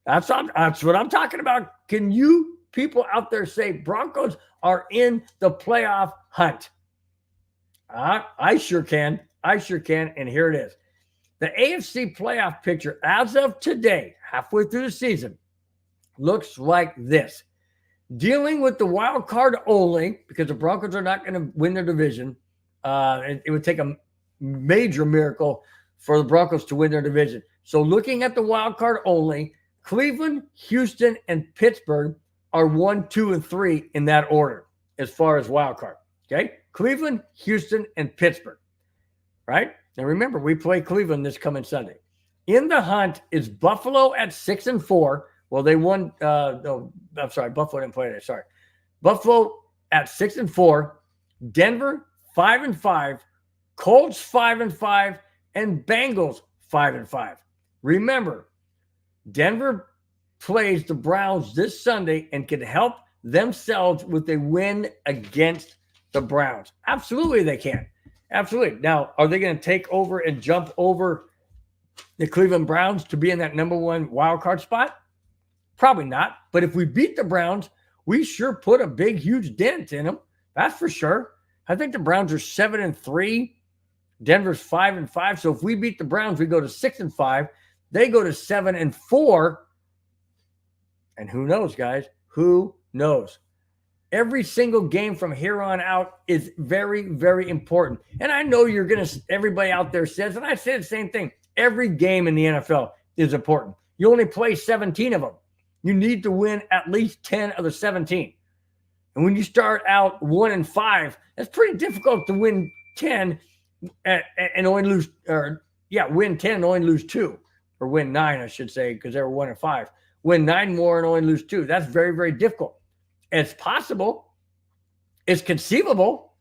That's what I'm talking about. Can you people out there say Broncos are in the playoff hunt? I sure can. And here it is. The AFC playoff picture as of today, halfway through the season, looks like this. Dealing with the wild card only, because the Broncos are not going to win their division. It would take a major miracle for the Broncos to win their division. So looking at the wild card only, Cleveland, Houston, and Pittsburgh are 1, 2, and 3 in that order as far as wild card. Okay? Cleveland, Houston, and Pittsburgh. Right? And remember, we play Cleveland this coming Sunday. In the hunt is Buffalo at 6-4. Well, they won. No, I'm sorry. Buffalo didn't play today. Sorry. Buffalo at 6-4. Denver 5-5. Colts 5-5. And Bengals 5-5. Remember, Denver plays the Browns this Sunday and can help themselves with a win against the Browns. Absolutely, they can. Absolutely. Now, are they going to take over and jump over the Cleveland Browns to be in that number 1 wild card spot? Probably not. But if we beat the Browns, we sure put a big, huge dent in them. That's for sure. I think the Browns are 7-3. Denver's 5-5. So if we beat the Browns, we go to 6-5. They go to 7-4. And who knows, guys? Who knows? Every single game from here on out is very, very important. And I know everybody out there says, and I say the same thing, every game in the NFL is important. You only play 17 of them. You need to win at least 10 of the 17. And when you start out 1-5, that's pretty difficult to win 10 and only lose, win 10 and only lose 2. Or win 9, I should say, because they were 1-5. Win 9 more and only lose 2. That's very, very difficult. It's possible. It's conceivable.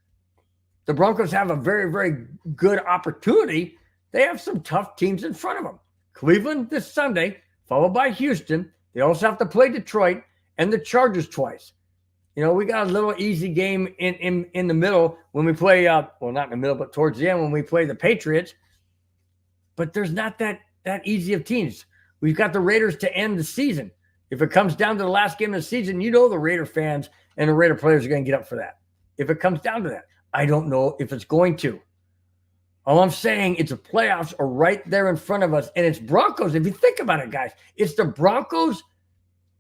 The Broncos have a very, very good opportunity. They have some tough teams in front of them. Cleveland this Sunday, followed by Houston. They also have to play Detroit and the Chargers twice. You know, we got a little easy game in the middle when we play, not in the middle, but towards the end when we play the Patriots. But there's not that easy of teams. We've got the Raiders to end the season. If it comes down to the last game of the season, you know the Raider fans and the Raider players are going to get up for that. If it comes down to that, I don't know if it's going to. All I'm saying is the playoffs are right there in front of us, and it's Broncos. If you think about it, guys, it's the Broncos'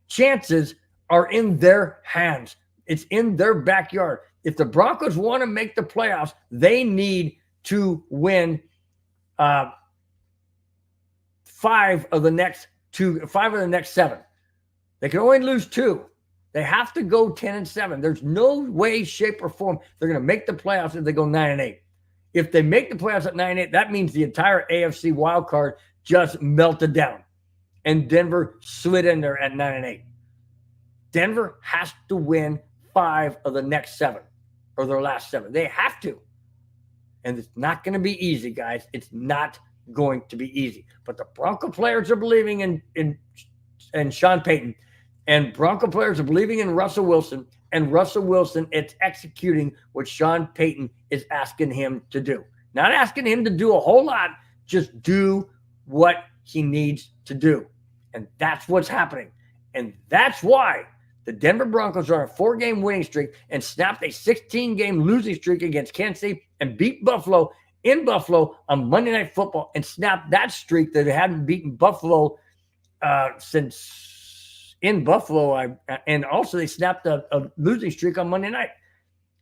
chances are in their hands. It's in their backyard. If the Broncos want to make the playoffs, they need to win 5 of the next 7. They can only lose 2. They have to go 10-7. There's no way, shape, or form they're going to make the playoffs if they go 9-8. If they make the playoffs at 9-8, that means the entire AFC wild card just melted down, and Denver slid in there at 9-8. Denver has to win 5 of the next 7, or their last 7. They have to, and it's not going to be easy, guys. It's not going to be easy. But the Bronco players are believing in Sean Payton. And Bronco players are believing in Russell Wilson. and Russell Wilson is executing what Sean Payton is asking him to do. Not asking him to do a whole lot, just do what he needs to do. And that's what's happening. And that's why the Denver Broncos are on a 4-game winning streak and snapped a 16-game losing streak against Kansas City and beat Buffalo in Buffalo on Monday Night Football and snapped that streak that they hadn't beaten Buffalo since in Buffalo. And also they snapped a losing streak on Monday night.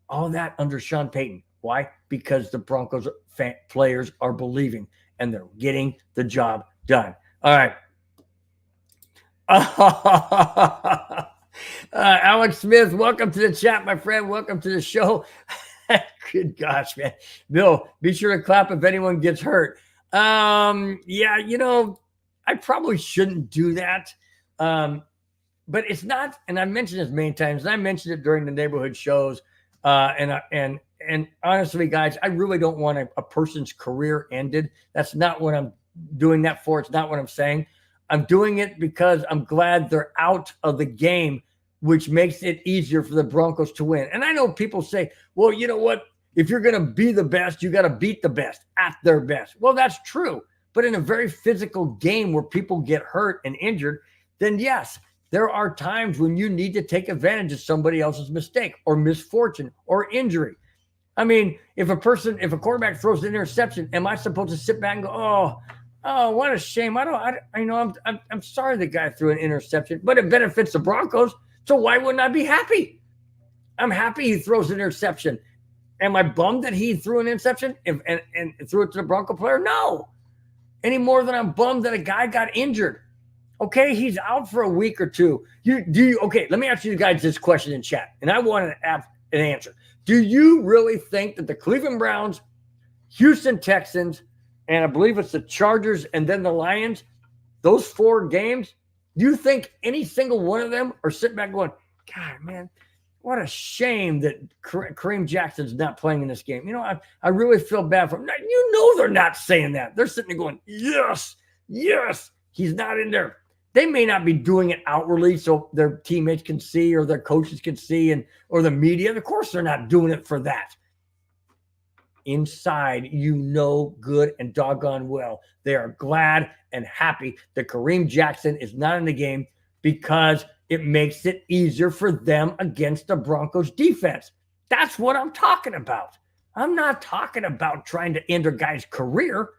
All that under Sean Payton. Why? Because the Broncos players are believing and they're getting the job done. All right. Alex Smith, welcome to the chat, my friend. Welcome to the show. Good gosh, man. Bill, be sure to clap if anyone gets hurt. Yeah, I probably shouldn't do that. But it's not, and I mentioned this many times, and I mentioned it during the neighborhood shows. And honestly, guys, I really don't want a person's career ended. That's not what I'm doing that for. It's not what I'm saying. I'm doing it because I'm glad they're out of the game, which makes it easier for the Broncos to win. And I know people say, well, you know what? If you're going to be the best, you got to beat the best at their best. Well, that's true. But in a very physical game where people get hurt and injured, then yes, there are times when you need to take advantage of somebody else's mistake or misfortune or injury. I mean, if a quarterback throws an interception, am I supposed to sit back and go, oh, what a shame. I'm sorry the guy threw an interception, but it benefits the Broncos. So why wouldn't I be happy? I'm happy he throws an interception. Am I bummed that he threw an interception and threw it to the Bronco player? No. Any more than I'm bummed that a guy got injured. Okay, he's out for a week or two. Okay, let me ask you guys this question in chat, and I want an answer. Do you really think that the Cleveland Browns, Houston Texans, and I believe it's the Chargers and then the Lions, those 4 games, do you think any single one of them are sitting back going, God, man, what a shame that Kareem Jackson's not playing in this game. I really feel bad for him. They're not saying that. They're sitting there going, yes, he's not in there. They may not be doing it outwardly so their teammates can see or their coaches can see or the media. Of course, they're not doing it for that. Inside, good and doggone well, they are glad and happy that Kareem Jackson is not in the game because it makes it easier for them against the Broncos defense. That's what I'm talking about. I'm not talking about trying to end a guy's career.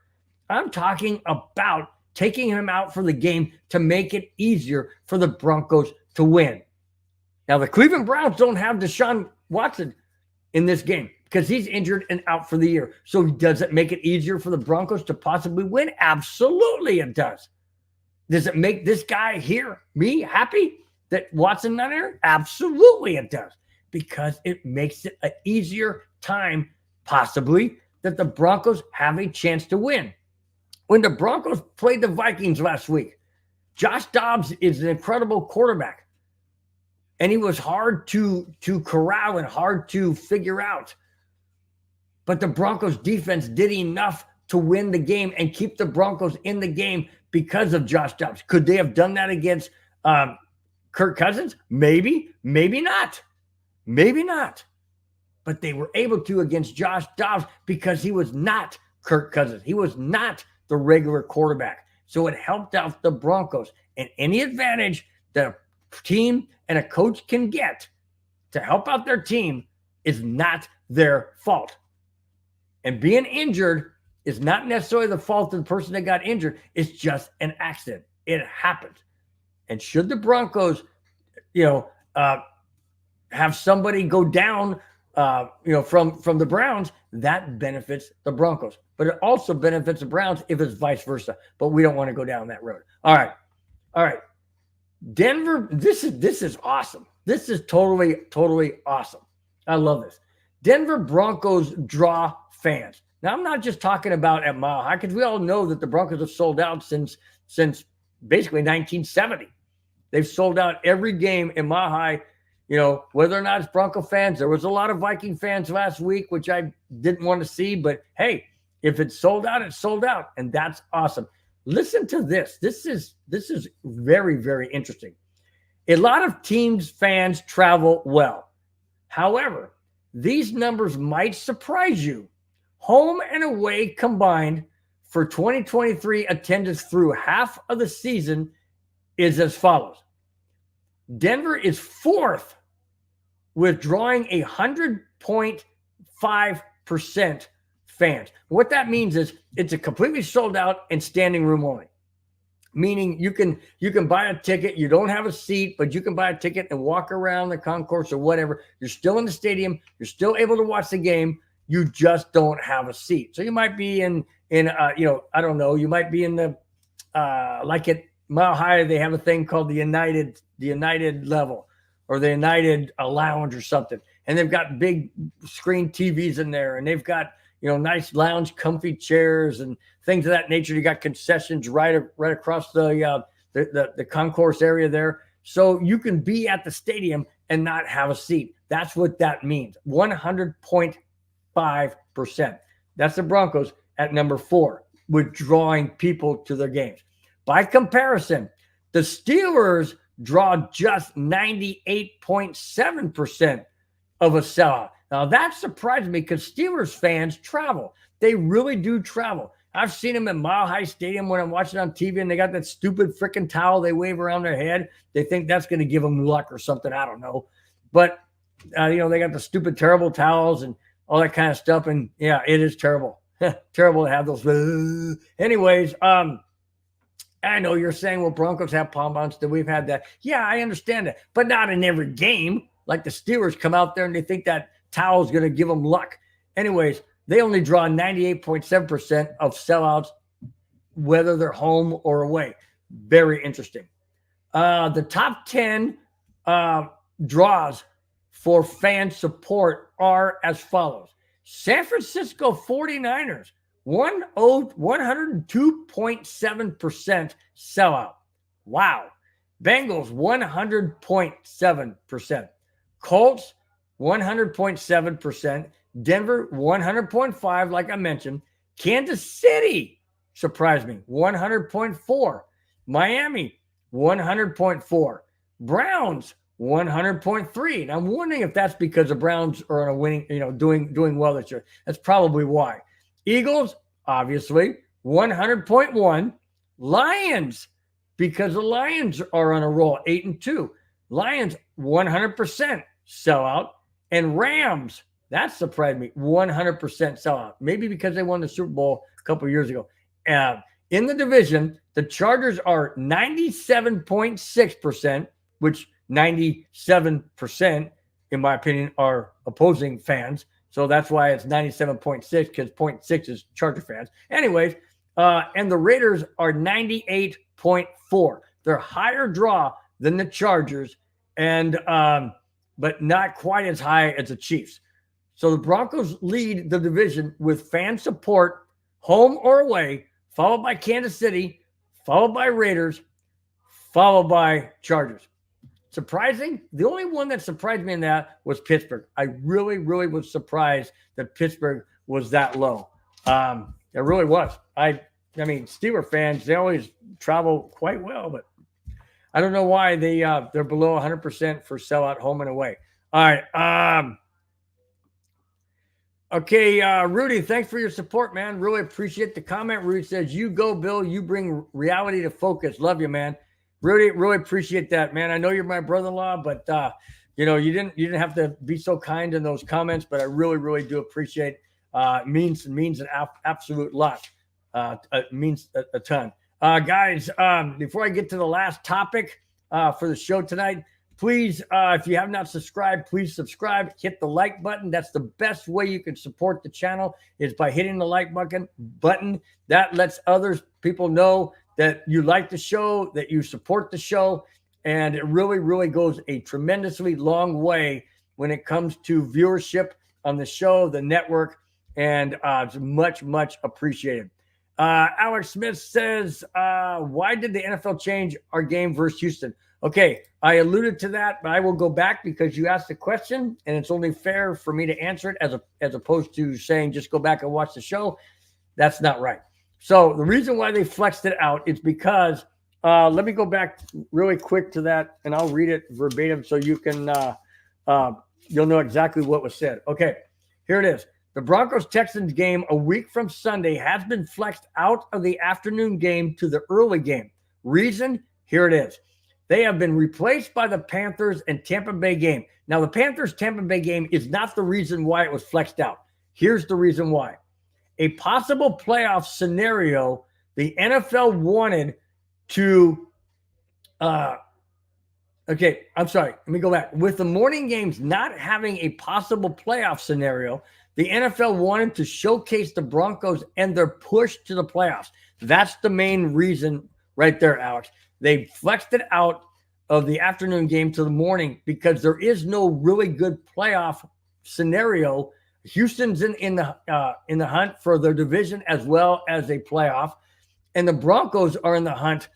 I'm talking about taking him out for the game to make it easier for the Broncos to win. Now, the Cleveland Browns don't have Deshaun Watson in this game because he's injured and out for the year. So does it make it easier for the Broncos to possibly win? Absolutely it does. Does it make this guy here, me, happy that Watson not here? Absolutely it does. Because it makes it an easier time, possibly, that the Broncos have a chance to win. When the Broncos played the Vikings last week, Josh Dobbs is an incredible quarterback. And he was hard to corral and hard to figure out. But the Broncos defense did enough to win the game and keep the Broncos in the game because of Josh Dobbs. Could they have done that against Kirk Cousins? Maybe, maybe not. Maybe not. But they were able to against Josh Dobbs because he was not Kirk Cousins. He was not the regular quarterback. So it helped out the Broncos. And any advantage that a team and a coach can get to help out their team is not their fault. And being injured is not necessarily the fault of the person that got injured. It's just an accident. It happens. And should the Broncos, have somebody go down, from the Browns, that benefits the Broncos. But it also benefits the Browns if it's vice versa. But we don't want to go down that road. All right. Denver, this is awesome. This is totally awesome. I love this. Denver Broncos draw fans. Now, I'm not just talking about at Mile High, because we all know that the Broncos have sold out since basically 1970. They've sold out every game in Mile High, whether or not it's Bronco fans. There was a lot of Viking fans last week, which I didn't want to see. But, hey, if it's sold out, it's sold out. And that's awesome. Listen to this. This is very, very interesting. A lot of teams' fans travel well. However, these numbers might surprise you. Home and away combined for 2023 attendance through half of the season is as follows. Denver is fourth with drawing 100.5% fans. What that means is it's a completely sold out and standing room only. Meaning you can buy a ticket, you don't have a seat, but you can buy a ticket and walk around the concourse or whatever. You're still in the stadium, you're still able to watch the game, you just don't have a seat. So you might be in I don't know, you might be in the like at Mile High, they have a thing called the United level or the United lounge or something. And they've got big screen TVs in there, and they've got nice lounge, comfy chairs and things of that nature. You got concessions right across the concourse area there. So you can be at the stadium and not have a seat. That's what that means. 100.5%. That's the Broncos at number 4 with drawing people to their games. By comparison, the Steelers draw just 98.7% of a sellout. Now, that surprised me because Steelers fans travel. They really do travel. I've seen them in Mile High Stadium when I'm watching on TV, and they got that stupid freaking towel they wave around their head. They think that's going to give them luck or something. I don't know. But, they got the stupid, terrible towels and all that kind of stuff. And, yeah, it is terrible. Terrible to have those. Anyways, I know you're saying, well, Broncos have palm bounds. We've had that. Yeah, I understand that. But not in every game. Like the Steelers come out there and they think that towel is going to give them luck. Anyways, they only draw 98.7% of sellouts, whether they're home or away. Very interesting. The top 10 draws for fan support are as follows. San Francisco 49ers, 102.7% sellout. Wow. Bengals, 100.7%. Colts, 100.7%. Denver, 100.5%, like I mentioned. Kansas City, surprised me, 100.4%. Miami, 100.4%. Browns, 100.3%. And I'm wondering if that's because the Browns are on a winning, doing well this year. That's probably why. Eagles, obviously, 100.1%. Lions, because the Lions are on a roll, 8-2. Lions, 100% sellout. And Rams, that surprised me, 100% sellout. Maybe because they won the Super Bowl a couple of years ago. In the division, the Chargers are 97.6%, which 97%, in my opinion, are opposing fans. So that's why it's 97.6, because 0.6 is Charger fans. Anyways, and the Raiders are 98.4%. They're higher draw than the Chargers, and but not quite as high as the Chiefs. So the Broncos lead the division with fan support, home or away, followed by Kansas City, followed by Raiders, followed by Chargers. Surprising? The only one that surprised me in that was Pittsburgh. I really, really was surprised that Pittsburgh was that low. It really was. I mean, Steeler fans, they always travel quite well, but I don't know why they're below 100% for sellout home and away. All right. Okay, Rudy, thanks for your support, man. Really appreciate the comment. Rudy says, "You go, Bill. You bring reality to focus. Love you, man." Rudy, really appreciate that, man. I know you're my brother-in-law, but you didn't have to be so kind in those comments, but I really, really do appreciate. It means an absolute lot. It means a ton. Guys, before I get to the last topic for the show tonight, please, if you have not subscribed, please subscribe. Hit the like button. That's the best way you can support the channel, is by hitting the like button. That lets people know that you like the show, that you support the show, and it really, really goes a tremendously long way when it comes to viewership on the show, the network, and it's much, much appreciated. Alex Smith says, why did the NFL change our game versus Houston? Okay, I alluded to that, but I will go back because you asked the question, and it's only fair for me to answer it as opposed to saying just go back and watch the show. That's not right. So the reason why they flexed it out is because let me go back really quick to that, and I'll read it verbatim so you can you'll know exactly what was said. Okay, here it is. The Broncos-Texans game a week from Sunday has been flexed out of the afternoon game to the early game. Reason? Here it is. They have been replaced by the Panthers and Tampa Bay game. Now, the Panthers-Tampa Bay game is not the reason why it was flexed out. Here's the reason why. A possible playoff scenario, the NFL wanted to okay, I'm sorry. Let me go back. With the morning games not having a possible playoff scenario, the NFL wanted to showcase the Broncos and their push to the playoffs. That's the main reason right there, Alex. They flexed it out of the afternoon game to the morning because there is no really good playoff scenario. Houston's in the hunt for their division as well as a playoff, and the Broncos are in the hunt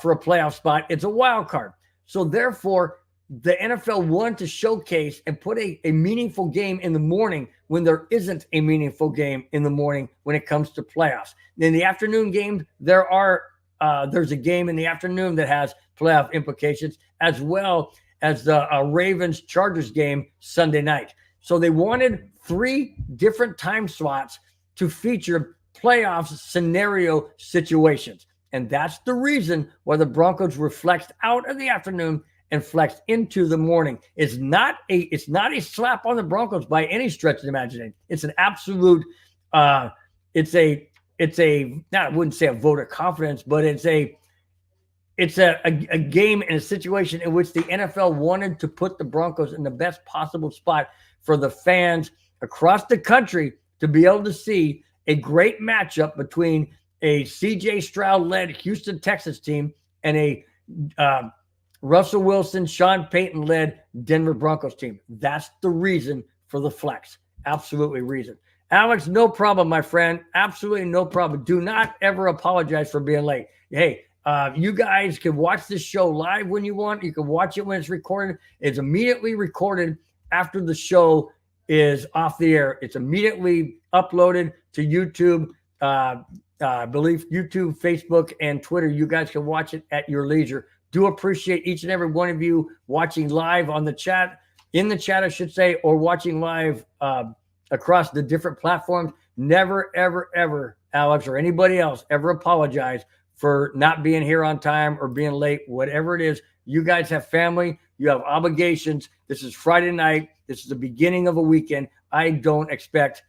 for a playoff spot. It's a wild card. So therefore, the NFL wanted to showcase and put a meaningful game in the morning when there isn't a meaningful game in the morning when it comes to playoffs. In the afternoon games, there's a game in the afternoon that has playoff implications, as well as the Ravens-Chargers game Sunday night. So they wanted 3 different time slots to feature playoff scenario situations. And that's the reason why the Broncos were flexed out of the afternoon and flexed into the morning. It's not a slap on the Broncos by any stretch of the imagination. It's an absolute it's a not, I wouldn't say a vote of confidence, but it's a game and a situation in which the NFL wanted to put the Broncos in the best possible spot for the fans across the country to be able to see a great matchup between a C.J. Stroud-led Houston Texans team and a Russell Wilson, Sean Payton-led Denver Broncos team. That's the reason for the flex. Absolutely reason. Alex, no problem, my friend. Absolutely no problem. Do not ever apologize for being late. Hey, you guys can watch this show live when you want. You can watch it when it's recorded. It's immediately recorded after the show is off the air. It's immediately uploaded to YouTube. I believe YouTube, Facebook, and Twitter. You guys can watch it at your leisure. Do appreciate each and every one of you watching live on the chat, in the chat, I should say, or watching live across the different platforms. Never, ever, ever, Alex, or anybody else ever apologize for not being here on time or being late, whatever it is. You guys have family. You have obligations. This is Friday night. This is the beginning of a weekend. I don't expect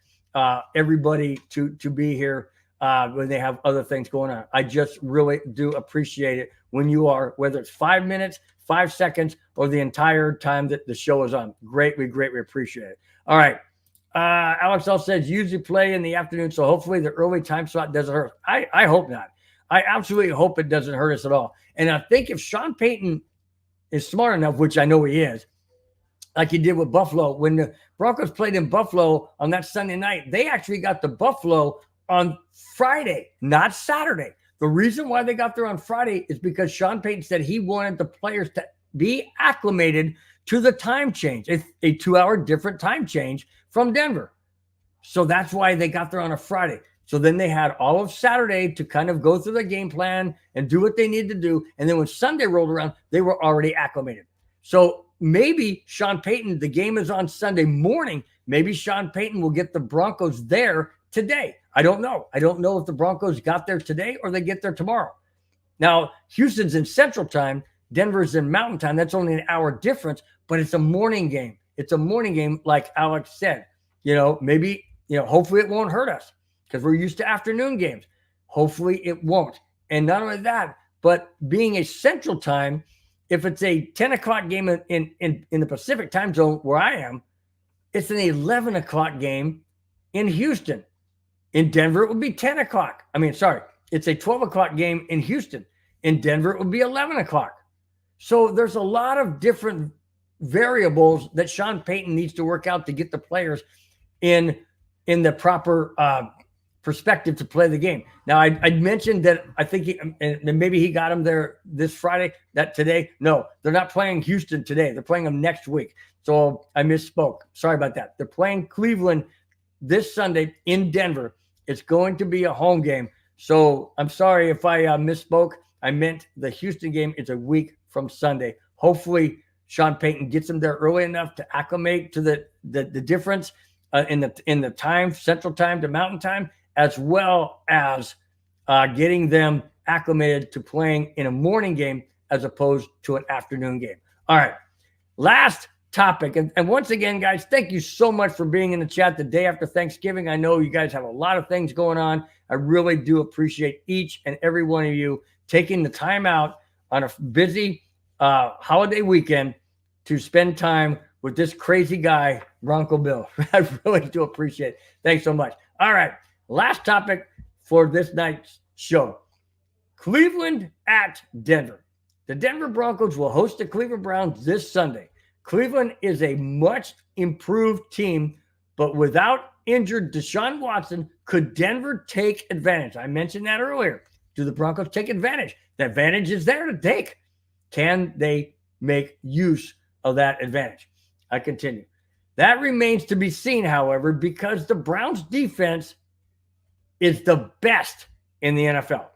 everybody to be here when they have other things going on. I just really do appreciate it when you are, whether it's 5 minutes, 5 seconds, or the entire time that the show is on. Greatly appreciate it. All right. Alex L says usually play in the afternoon, so hopefully the early time slot doesn't hurt. I hope not. I absolutely hope it doesn't hurt us at all. And I think if Sean Payton is smart enough, which I know he is, like he did with Buffalo, when the Broncos played in Buffalo on that Sunday night, they actually got to Buffalo on Friday, not Saturday. The reason why they got there on Friday is because Sean Payton said he wanted the players to be acclimated to the time change, a 2-hour different time change from Denver. So that's why they got there on a Friday. So then they had all of Saturday to kind of go through the game plan and do what they needed to do. And then when Sunday rolled around, they were already acclimated. So maybe Sean Payton, the game is on Sunday morning. Maybe Sean Payton will get the Broncos there today. I don't know. I don't know if the Broncos got there today or they get there tomorrow. Now, Houston's in Central Time. Denver's in Mountain Time. That's only an hour difference, but it's a morning game. It's a morning game, like Alex said. Maybe, hopefully it won't hurt us because we're used to afternoon games. Hopefully it won't. And not only that, but being a Central Time, if it's a 10 o'clock game in the Pacific time zone where I am, it's an 11 o'clock game in Houston. In Denver, it would be 10 o'clock. It's a 12 o'clock game in Houston. In Denver, it would be 11 o'clock. So there's a lot of different variables that Sean Payton needs to work out to get the players in the proper perspective to play the game. Now, I mentioned that I think maybe he got him there this Friday, that today. No, they're not playing Houston today. They're playing them next week. So I misspoke. Sorry about that. They're playing Cleveland this Sunday in Denver. It's going to be a home game. So I'm sorry if I misspoke. I meant the Houston game is a week from Sunday. Hopefully Sean Payton gets them there early enough to acclimate to the difference in the time, Central Time to Mountain Time, as well as getting them acclimated to playing in a morning game as opposed to an afternoon game. All right, last topic. And once again, guys, thank you so much for being in the chat the day after Thanksgiving. I know you guys have a lot of things going on. I really do appreciate each and every one of you taking the time out on a busy holiday weekend to spend time with this crazy guy, Bronco Bill. I really do appreciate it. Thanks so much. All right, last topic for this night's show. Cleveland at Denver. The Denver Broncos will host the Cleveland Browns this Sunday. Cleveland is a much improved team, but without injured Deshaun Watson, could Denver take advantage? I mentioned that earlier. Do the Broncos take advantage? The advantage is there to take. Can they make use of that advantage? I continue. That remains to be seen, however, because the Browns defense is the best in the NFL.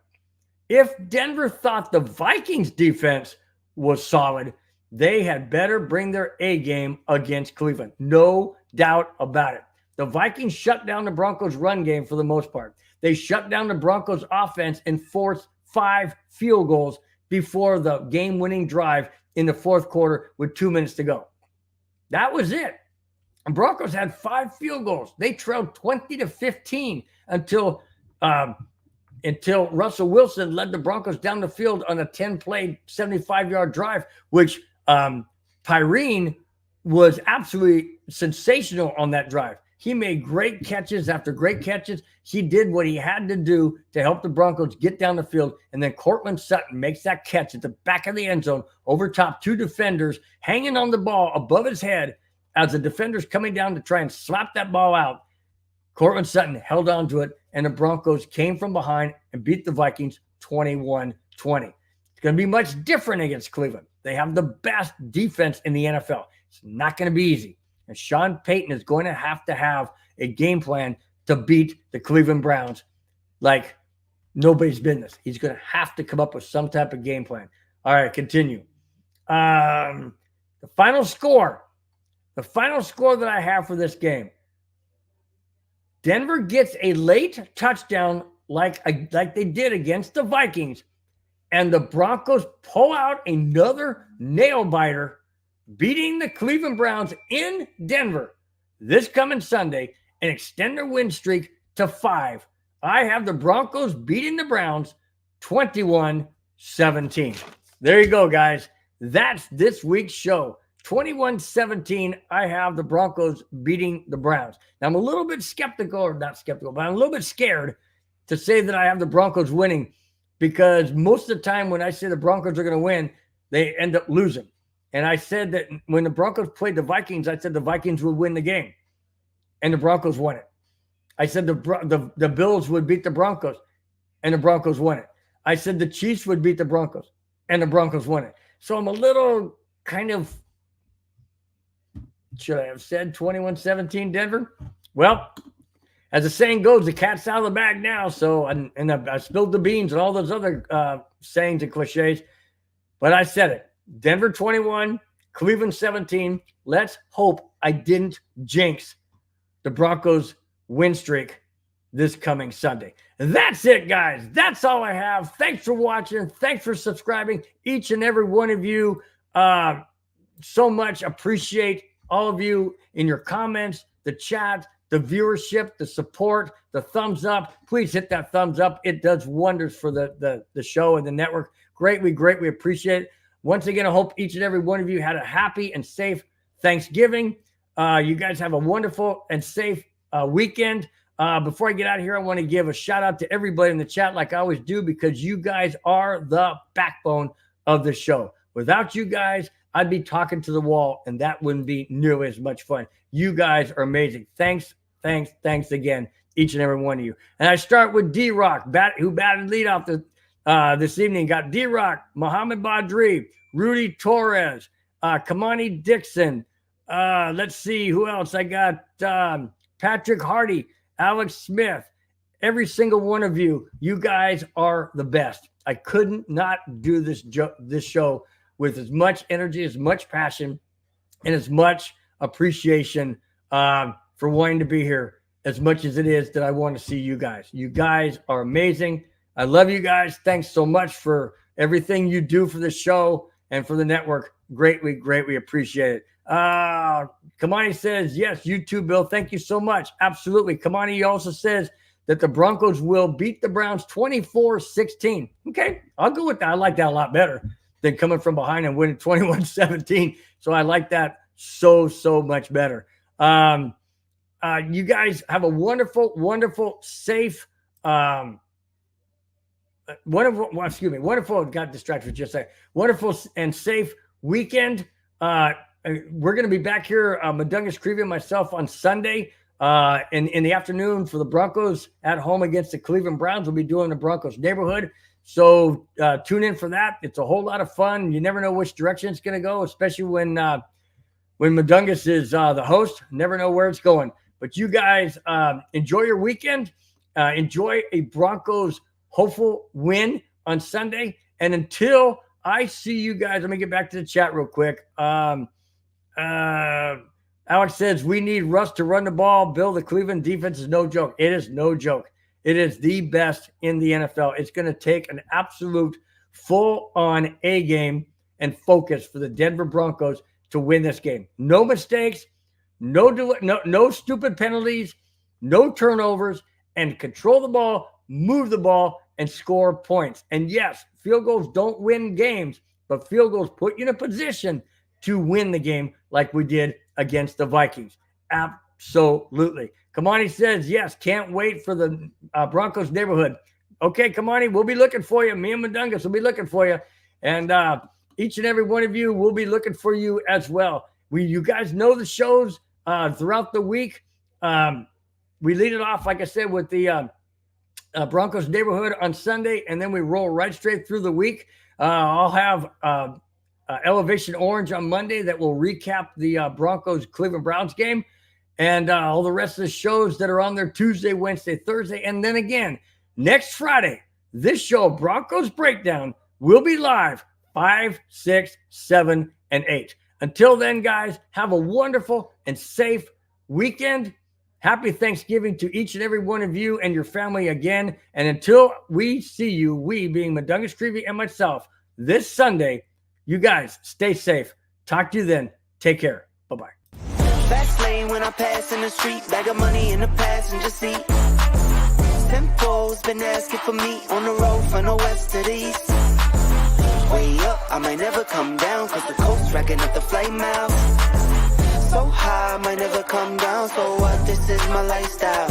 If Denver thought the Vikings defense was solid, they had better bring their A game against Cleveland. No doubt about it. The Vikings shut down the Broncos run game for the most part. They shut down the Broncos offense and forced 5 field goals before the game-winning drive in the fourth quarter with 2 minutes to go. That was it. The Broncos had 5 field goals. They trailed 20-15 until Russell Wilson led the Broncos down the field on a 10-play, 75-yard drive, which Kareem was absolutely sensational on that drive. He made great catches after great catches. He did what he had to do to help the Broncos get down the field. And then Cortland Sutton makes that catch at the back of the end zone over top 2 defenders, hanging on the ball above his head as the defender's coming down to try and slap that ball out. Cortland Sutton held on to it, and the Broncos came from behind and beat the Vikings 21-20. It's going to be much different against Cleveland. They have the best defense in the NFL. It's not going to be easy. And Sean Payton is going to have a game plan to beat the Cleveland Browns like nobody's business. He's going to have to come up with some type of game plan. All right, continue. The final score that I have for this game. Denver gets a late touchdown like they did against the Vikings, and the Broncos pull out another nail-biter, beating the Cleveland Browns in Denver this coming Sunday and extend their win streak to 5. I have the Broncos beating the Browns 21-17. There you go, guys. That's this week's show. 21-17, I have the Broncos beating the Browns. Now, I'm a little bit not skeptical, but I'm a little bit scared to say that I have the Broncos winning because most of the time when I say the Broncos are going to win, they end up losing. And I said that when the Broncos played the Vikings, I said the Vikings would win the game, and the Broncos won it. I said the Bills would beat the Broncos, and the Broncos won it. I said the Chiefs would beat the Broncos, and the Broncos won it. So I'm a little kind of, should I have said 21-17 Denver? Well, as the saying goes, the cat's out of the bag now. So, and I spilled the beans and all those other sayings and cliches, but I said it. Denver 21, Cleveland 17. Let's hope I didn't jinx the Broncos win streak this coming Sunday. That's it, guys. That's all I have. Thanks for watching. Thanks for subscribing. Each and every one of you. So much appreciate all of you in your comments, the chat, the viewership, the support, the thumbs up. Please hit that thumbs up. It does wonders for the show and the network. Greatly appreciate it. Once again, I hope each and every one of you had a happy and safe Thanksgiving. You guys have a wonderful and safe weekend. Before I get out of here, I want to give a shout out to everybody in the chat like I always do because you guys are the backbone of the show. Without you guys, I'd be talking to the wall, and that wouldn't be nearly as much fun. You guys are amazing. Thanks again, each and every one of you. And I start with D-Rock, who batted leadoff this evening. Got D-Rock, Muhammad Badri, Rudy Torres, Kamani Dixon. Let's see who else. I got Patrick Hardy, Alex Smith. Every single one of you, you guys are the best. I couldn't not do this show with as much energy, as much passion, and as much appreciation for wanting to be here as much as it is that I want to see you guys. You guys are amazing. I love you guys. Thanks so much for everything you do for the show and for the network. Greatly appreciate it. Kamani says, yes, you too, Bill. Thank you so much. Absolutely. Kamani also says that the Broncos will beat the Browns 24-16. Okay, I'll go with that. I like that a lot better than coming from behind and winning 21-17. So I like that so much better. You guys have a wonderful, safe, wonderful, got distracted for just a second. Wonderful and safe weekend. We're going to be back here, Mundungus Creevy and myself on Sunday in the afternoon for the Broncos at home against the Cleveland Browns. We'll be doing the Broncos neighborhood. So tune in for that. It's a whole lot of fun. You never know which direction it's going to go, especially when Mundungus is the host. Never know where it's going. But you guys enjoy your weekend. Enjoy a Broncos hopeful win on Sunday. And until I see you guys, let me get back to the chat real quick. Alex says, we need Russ to run the ball. Bill, the Cleveland defense is no joke. It is no joke. It is the best in the NFL. It's going to take an absolute full-on A game and focus for the Denver Broncos to win this game. No mistakes, no stupid penalties, no turnovers, and control the ball, move the ball, and score points. And yes, field goals don't win games, but field goals put you in a position to win the game like we did against the Vikings. Absolutely. Kamani says, yes, can't wait for the Broncos neighborhood. Okay, Kamani, we'll be looking for you. Me and Mundungus will be looking for you. And each and every one of you will be looking for you as well. You guys know the shows throughout the week. We lead it off, like I said, with the Broncos neighborhood on Sunday, and then we roll right straight through the week. I'll have Elevation Orange on Monday that will recap the Broncos Cleveland Browns game, and all the rest of the shows that are on there Tuesday, Wednesday, Thursday, and then again next Friday. This show, Broncos Breakdown, will be live 5, 6, 7, and 8. Until then, guys, have a wonderful and safe weekend. Happy Thanksgiving to each and every one of you and your family again. And until we see you, we being Mundungus Creevy and myself, this Sunday, you guys stay safe. Talk to you then. Take care. Bye-bye. Fast lane when I pass in the street, bag of money in the passenger seat. Tempo's been asking for me on the road from the west to the east. Way up, I might never come down, cause the coast's racking up the flame out. So high, I might never come down, so what, this is my lifestyle.